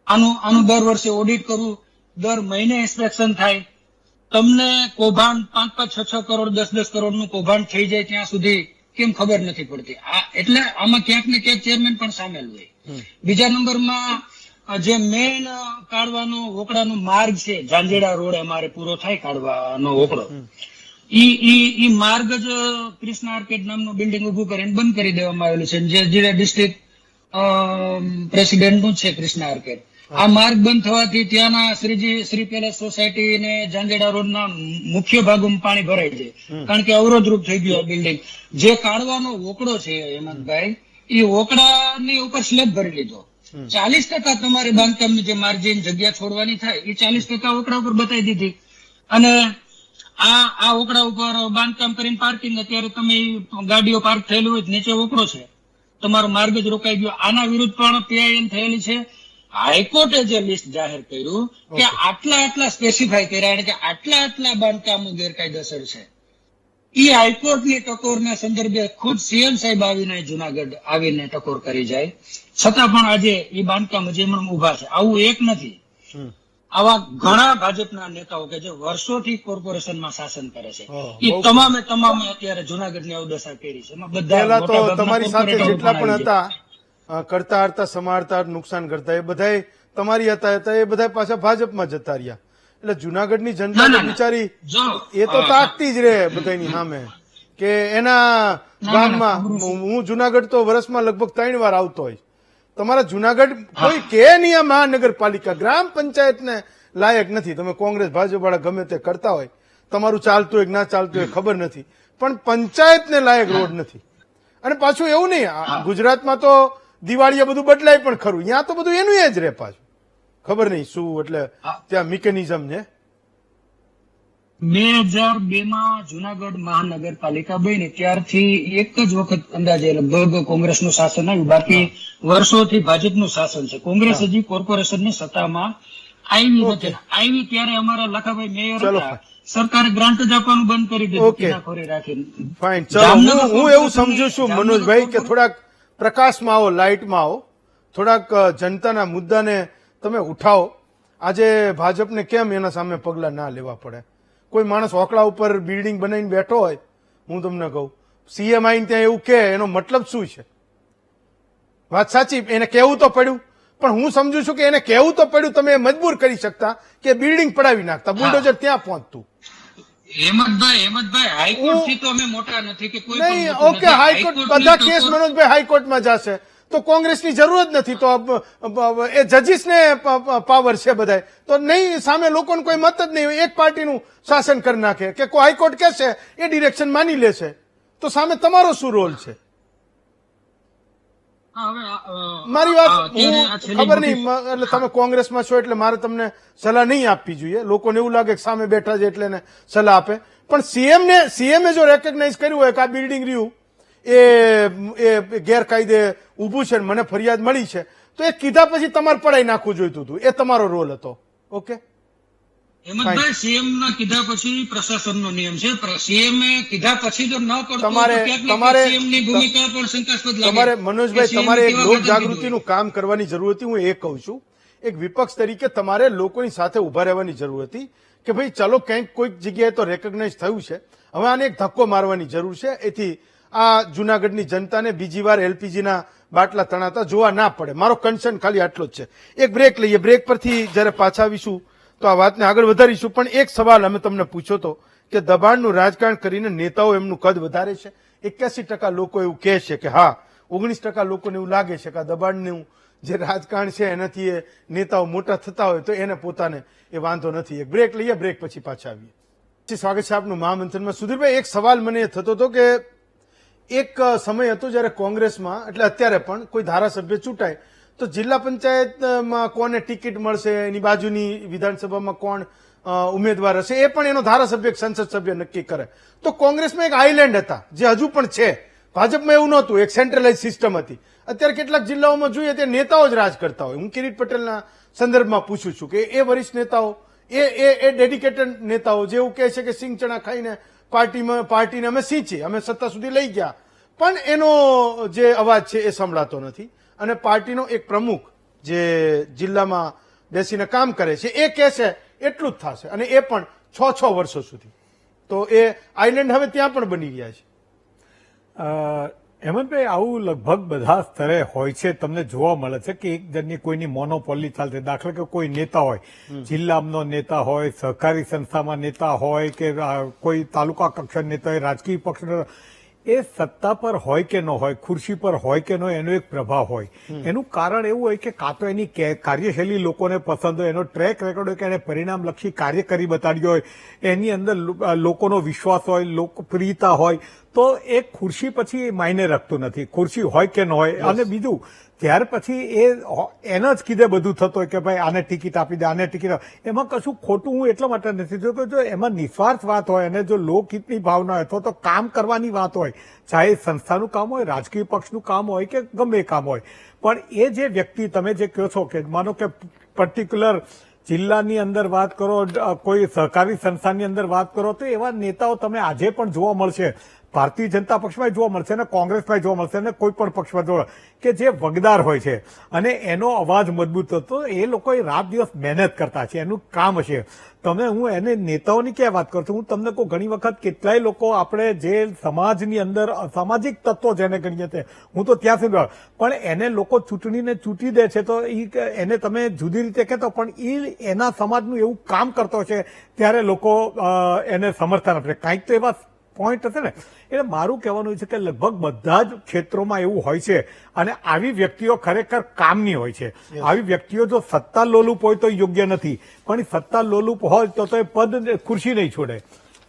[SPEAKER 5] આનું દર વર્ષે ઓડિટ કરવું, દર મહિને ઇન્સ્પેક્શન થાય. તમને કૌભાંડ 5-5, 6-6 કરોડ, 10-10 કરોડનું કૌભાંડ થઈ જાય ત્યાં સુધી કેમ ખબર નથી પડતી. એટલે આમાં ક્યાંક ને ક્યાંક ચેરમેન પણ સામેલ હોય. બીજા નંબરમાં જે મેઇન કાઢવાનો વોકડાનો માર્ગ છે, ઝાંઝેડા રોડ અમારે પૂરો થાય કાઢવાનો વોકડો, ઈ માર્ગ જ કૃષ્ણા આર્કેડ નામનું બિલ્ડિંગ ઉભું કરીને બંધ કરી દેવામાં આવેલું છે, જે ડિસ્ટ્રિક્ટ પ્રેસિડેન્ટનું છે કૃષ્ણા આર્કેડ. આ માર્ગ બંધ થવાથી ત્યાંના શ્રી પેલેસ સોસાયટી ને ઝાંઝેડા રોડના મુખ્ય ભાગોમાં પાણી ભરાય છે, કારણ કે અવરોધરૂપ થઈ ગયું આ બિલ્ડિંગ. જે કાઢવાનો વોકડો છે હેમંતભાઈ, એ વોકડાની ઉપર સ્લેબ ભરી લીધો. 40% તમારે બાંધકામની જે માર્જિન જગ્યા છોડવાની થાય એ 40% વોકડા ઉપર બતાવી દીધી. અને આ વોકડા ઉપર બાંધકામ કરીને પાર્કિંગ, અત્યારે તમે ગાડીઓ પાર્ક થયેલી હોય નીચે વોકડો છે, તમારો માર્ગ જ રોકાઈ ગયો. આના વિરુદ્ધ પણ પીઆઈએન થયેલી છે. હાઈકોર્ટે જે લિસ્ટ જાહેર કર્યું કે આટલા સ્પેસિફાય કર્યા કે આટલા બાંધકામો ગેરકાયદેસર છે, એ હાઈકોર્ટની ટકોરના સંદર્ભે ખુદ સીએમ સાહેબ આવીને જુનાગઢ આવીને ટકોર કરી જાય, છતાં પણ આજે એ બાંધકામ હજી ઉભા છે. આવું એક નથી, આવા ઘણા ભાજપના નેતાઓ કે જે વર્ષોથી કોર્પોરેશનમાં શાસન કરે છે, એ તમામે અત્યારે જુનાગઢની અવદશા કરી છે. એમાં
[SPEAKER 1] પહેલા તો
[SPEAKER 5] બધા
[SPEAKER 1] તમારી સાથે જેટલા પણ હતા કરતા હરતા સમારતા નુકસાન કરતા, એ બધા તમારી હતા એ બધા પાછા ભાજપમાં જતા રહ્યા. એટલે જુનાગઢની જનતા બિચારી એ તો તાકતી જ રહે બધાની સામે કે એના ગામમાં. હું જુનાગઢ તો વર્ષમાં લગભગ 3 વાર આવતો હોય. તમારા જુનાગઢ કોઈ કે નહીં આ મહાનગરપાલિકા ગ્રામ પંચાયતને લાયક નથી. તમે કોંગ્રેસ ભાજપ વાળા ગમે તે કરતા હોય, તમારું ચાલતું હોય કે ના ચાલતું હોય ખબર નથી, પણ પંચાયતને લાયક રોડ નથી. અને પાછું એવું નહીં, ગુજરાતમાં તો દિવાળીએ બધું બદલાય પણ ખરું, ત્યાં તો બધું એનું એ જ રહે પાછું. ખબર નહીં શું એટલે ત્યાં મિકેનિઝમ છે.
[SPEAKER 5] 2002માં જુનાગઢ મહાનગરપાલિકા બની ત્યારથી એક જ વખત અંદાજે લગભગ કોંગ્રેસનું શાસન આવ્યું, બાકી વર્ષોથી ભાજપનું શાસન છે. કોંગ્રેસ હજી કોર્પોરેશનની સત્તામાં આવી નથી. આવી ત્યારે અમારા લખાભાઈ મેયર હતા, સરકારે ગ્રાન્ટ જ આપવાનું બંધ કરી દીધું કિનાખોરી રાખીને.
[SPEAKER 1] ફાઇન, ચલો હું એવું સમજુ છું મનોજભાઈ કે થોડાક પ્રકાશમાં આવો, લાઇટમાં આવો, થોડાક જનતાના મુદ્દાને તમે ઉઠાવો. આજે ભાજપને કેમ એના સામે પગલા ના લેવા પડે? કોઈ માણસ હોકળા ઉપર બિલ્ડિંગ બનાવીને બેઠો હોય, હું તમને કહું, સીએમ આઈને ત્યાં એવું કે એનો મતલબ શું છે? વાત સાચી, એને કહેવું તો પડ્યું, પણ હું સમજુ છું કે એને કહેવું તો પડ્યું, તમે મજબૂર કરી શકતા કે બિલ્ડિંગ પડાવી નાખતા, બુલડોઝર ત્યાં પહોંચતું.
[SPEAKER 5] હેમંતભાઈ હાઈકોર્ટ થી તો અમે મોટા નથી કે કોઈ
[SPEAKER 1] નહીં. ઓકે, હાઈકોર્ટ બધા કેસ મનોજભાઈ હાઈકોર્ટમાં જશે, તો કોંગ્રેસની જરૂર જ નથી, તો એ જજીસને પાવર છે બધાય, તો નહીં સામે લોકોને કોઈ મત જ નહીં, એક પાર્ટીનું શાસન કરી નાખે કે કોઈ હાઈકોર્ટ કહેશે એ ડિરેક્શન માની લેશે, તો સામે તમારો શું રોલ છે? મારી વાત ખબર નહીં, એટલે તમે કોંગ્રેસમાં છો એટલે મારે તમને સલાહ નહીં આપવી જોઈએ. લોકોને એવું લાગે કે સામે બેઠા છે એટલે એને સલાહ આપે, પણ સીએમએ જો રેકગ્નાઇઝ કર્યું હોય કે આ બિલ્ડિંગ રહ્યું એ ગેરકાયદે ઉભું છે, મને ફરિયાદ મળી છે, તો એ કીધા પછી તમારે પડાઈ નાખવું જોઈતું હતું, એ તમારો રોલ હતો. ઓકે,
[SPEAKER 5] હેમંતભાઈ, સીએમ ના કીધા પછી પ્રશાસનનો નિયમ છે, સીએમ કીધા પછી જો ન કરતો સીએમની ભૂમિકા પણ શંકાસ્પદ લાગે.
[SPEAKER 1] તમારે મનોજભાઈ, તમારે એક લોક જાગૃતિનું કામ કરવાની જરૂર હતી. હું એ કહું છું, એક વિપક્ષ તરીકે તમારે લોકોની સાથે ઉભા રહેવાની જરૂર હતી કે ભાઈ ચાલો કંઈક કોઈક જગ્યાએ તો રેકગ્નાઇઝ થયું છે, હવે આને એક ધક્કો મારવાની જરૂર છે, એથી આ જુનાગઢની જનતાને બીજી વાર એલપીજીના બાટલા તણાતા જોવા ના પડે. મારો કન્સર્ન ખાલી આટલો જ છે. એક બ્રેક લઈએ, બ્રેક પરથી જયારે પાછા આવીશું તો આ વાતને આગળ વધારીશું. પણ એક સવાલ અમે તમને પૂછ્યો હતો કે દબાણનું રાજકારણ કરીને નેતાઓ એમનું કદ વધારે છે. 81% લોકો એવું કહે છે કે હા, 19% લોકોને એવું લાગે છે કે આ દબાણનું જે રાજકારણ છે એનાથી એ નેતાઓ મોટા થતા હોય તો એને પોતાને એ વાંધો નથી. એક બ્રેક લઈએ, બ્રેક પછી પાછા આવીએ. સ્વાગત છે આપનું મહામંથનમાં. સુધીરભાઈ, એક સવાલ મને એ થતો હતો કે એક સમય હતો જયારે કોંગ્રેસમાં, એટલે અત્યારે પણ કોઈ ધારાસભ્ય ચૂંટાય તો જિલ્લા પંચાયતમાં કોને ટિકિટ મળશે, એની બાજુની વિધાનસભામાં કોણ ઉમેદવાર હશે, એ પણ એનો ધારાસભ્ય સંસદ સભ્ય નક્કી કરે. તો કોંગ્રેસમાં એક આઇલેન્ડ હતા જે હજુ પણ છે, ભાજપમાં એવું નહોતું, એક સેન્ટ્રલાઇઝ સિસ્ટમ હતી. અત્યારે કેટલાક જિલ્લાઓમાં જોઈએ તે નેતાઓ જ રાજ કરતા હોય. હું કિરીટ પટેલના સંદર્ભમાં પૂછું છું કે એ વરિષ્ઠ નેતાઓ, એ ડેડિકેટેડ નેતાઓ જે એવું કહે છે કે સિંગ ચણા ખાઈને પાર્ટીને અમે સિંચી, અમે સત્તા સુધી લઈ ગયા, પણ એનો જે અવાજ છે એ સંભળાતો નથી. અને પાર્ટીનો એક પ્રમુખ જે જિલ્લામાં બેસીને કામ કરે છે એ કહે છે એટલું જ થશે, અને એ પણ 6 વર્ષો સુધી. તો એ આઇલેન્ડ હવે ત્યાં પણ બની ગયા છે.
[SPEAKER 3] હેમંતભાઈ, આવું લગભગ બધા સ્તરે હોય છે. તમને જોવા મળે છે કે એક જણની કોઈની મોનોપોલી ચાલશે. દાખલા કે કોઈ નેતા હોય, જિલ્લાનો નેતા હોય, સહકારી સંસ્થામાં નેતા હોય કે કોઈ તાલુકા કક્ષાના નેતા હોય, રાજકીય પક્ષ, એ સત્તા પર હોય કે ન હોય, ખુરશી પર હોય કે ન હોય, એનો એક પ્રભાવ હોય. એનું કારણ એવું હોય કે કાં તો એની કાર્યશૈલી લોકોને પસંદ હોય, એનો ટ્રેક રેકોર્ડ હોય કે એને પરિણામલક્ષી કાર્ય કરી બતાડ્યું હોય, એની અંદર લોકોનો વિશ્વાસ હોય, લોકપ્રિયતા હોય, તો એ ખુરશી પછી માયને રાખતું નથી, ખુરશી હોય કે ન હોય. અને બીજું, ત્યાર પછી એના જ કીધે બધું થતું હોય કે ભાઈ આને ટિકિટ આપી દે, આને ટિકિટ, એમાં કશું ખોટું હું એટલા માટે નથી જોતો. જો એમાં નિસ્વાર્થ વાત હોય અને જો લોકહિતની ભાવના હોય અથવા તો કામ કરવાની વાત હોય, ચાહે સંસ્થાનું કામ હોય, રાજકીય પક્ષનું કામ હોય કે ગમે એ કામ હોય, પણ એ જે વ્યક્તિ તમે જે કહો છો કે માનો કે પર્ટિક્યુલર જિલ્લાની અંદર વાત કરો, કોઈ સહકારી સંસ્થાની અંદર વાત કરો, તો એવા નેતાઓ તમે આજે પણ જોવા મળશે. ભારતીય જનતા પક્ષમાં જોવા મળશે અને કોંગ્રેસમાં જોવા મળશે અને કોઈ પણ પક્ષમાં જોવા, કે જે વગદાર હોય છે અને એનો અવાજ મજબૂત હતો. એ લોકો રાત દિવસ મહેનત કરતા છે, એનું કામ છે. હું એને નેતાઓની ક્યાં વાત કરું છું, હું તમને કહું, ઘણી વખત કેટલાય લોકો આપણે જે સમાજની અંદર સામાજિક તત્વો જેને ગણીએ છીએ, હું તો ત્યાં સુધી, પણ એને લોકો ચૂંટણીને ચૂંટી દે છે તો એને તમે જુદી રીતે કહેતો, પણ એના સમાજનું એવું કામ કરતો છે ત્યારે લોકો એને સમર્થન આપે. કાંઈક તો એવા પોઈન્ટ હશે ને. એટલે મારું કહેવાનું છે કે લગભગ બધા જ ક્ષેત્રોમાં એવું હોય છે અને આવી વ્યક્તિઓ ખરેખર કામની હોય છે. આવી વ્યક્તિઓ જો સત્તા લોલુપ હોય તો યોગ્ય નથી, પણ સત્તા લોલુપ હોય તો એ પદ ખુરશી નહીં છોડે.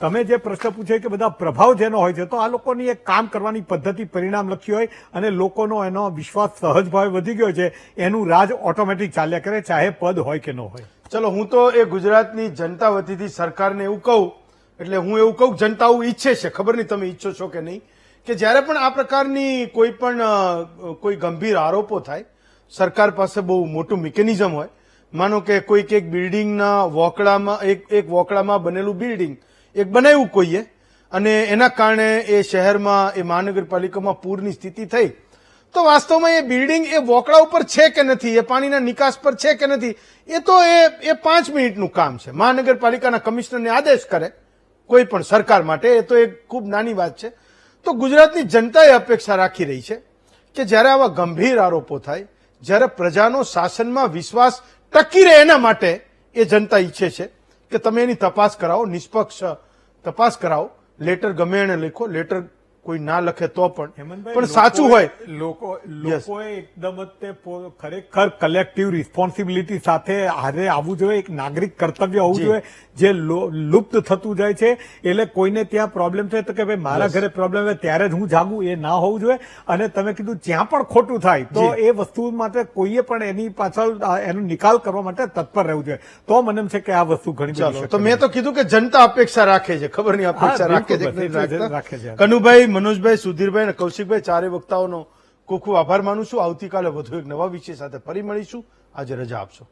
[SPEAKER 3] તમે જે પ્રશ્ન પૂછ્યો કે બધા પ્રભાવ જેનો હોય છે, તો આ લોકોની એક કામ કરવાની પદ્ધતિ પરિણામલક્ષી હોય અને લોકોનો એનો વિશ્વાસ સહજ ભાવે વધી ગયો છે, એનું રાજ ઓટોમેટિક ચાલ્યા કરે, ચાહે પદ હોય કે ન હોય.
[SPEAKER 1] ચલો, હું તો એ ગુજરાતની જનતા વતીથી સરકારને એવું કહું, એટલે હું એવું કહું, જનતા એવું ઈચ્છે છે, ખબર નહીં તમે ઈચ્છો છો કે નહીં, કે જ્યારે પણ આ પ્રકારની કોઈ ગંભીર આરોપો થાય, સરકાર પાસે બહુ મોટું મિકેનિઝમ હોય. માનો કે કોઈક એક બિલ્ડિંગના વોકળામાં, એક વોકળામાં બનેલું બિલ્ડિંગ એક બનાવ્યું કોઈએ, અને એના કારણે એ શહેરમાં, એ મહાનગરપાલિકામાં પૂરની સ્થિતિ થઈ, તો વાસ્તવમાં એ બિલ્ડિંગ એ વોકળા ઉપર છે કે નથી, એ પાણીના નિકાસ પર છે કે નથી, એ તો એ 5 મિનિટનું કામ છે. મહાનગરપાલિકાના કમિશનરને આદેશ કરે કોઈ પણ સરકાર માટે, એ તો એક ખૂબ નાની વાત છે. તો ગુજરાતની જનતા એ અપેક્ષા રાખી રહી છે કે જ્યારે આવા ગંભીર આરોપો થાય, જ્યારે પ્રજાનો શાસનમાં વિશ્વાસ ટકી રહે, એના માટે એ જનતા ઈચ્છે છે કે તમે એની તપાસ કરાવો, નિષ્પક્ષ તપાસ કરાવો. લેટર ગમે એને લખો, લેટર કોઈ ના લખે તો પણ
[SPEAKER 3] હેમંતભાઈ,
[SPEAKER 1] પણ સાચું હોય
[SPEAKER 3] લોકોએ એકદમ જ તે ખરેખર કલેક્ટિવ રિસ્પોન્સિબિલિટી સાથે હારે આવવું જોઈએ. એક નાગરિક કર્તવ્ય હોવું
[SPEAKER 1] જી.
[SPEAKER 3] જોઈએ જે લુપ્ત થતું જાય છે. એટલે કોઈને ત્યાં પ્રોબ્લેમ થાય તો કે ભાઈ મારા ઘરે પ્રોબ્લેમ હોય ત્યારે જ હું જાગું, એ ના હોવું જોઈએ. અને તમે કીધું જ્યાં પણ ખોટું થાય તો
[SPEAKER 1] જી.
[SPEAKER 3] એ વસ્તુ માટે કોઈએ પણ એની પાછળ એનો નિકાલ કરવા માટે તત્પર રહેવું જોઈએ. તો મને એમ છે કે આ વસ્તુ ઘણી બધી
[SPEAKER 1] ચાલો,
[SPEAKER 3] શક્ય
[SPEAKER 1] તો મેં તો કીધું કે જનતા અપેક્ષા રાખે છે, ખબર નહીં અપેક્ષા
[SPEAKER 3] હા,
[SPEAKER 1] રાખે છે કે
[SPEAKER 3] બિલકુલ,
[SPEAKER 1] નહીં
[SPEAKER 3] બસ,
[SPEAKER 1] રાખતા.
[SPEAKER 3] રાખે છે.
[SPEAKER 1] કનુભાઈ, મનોજભાઈ, સુધીરભાઈ અને કૌશિકભાઈ, ચારે વક્તાઓનો ખૂબ ખૂબ આભાર માનું છું. આવતીકાલે વધુ એક નવા વિષય સાથે ફરી મળીશું. આજે રજા આપશો.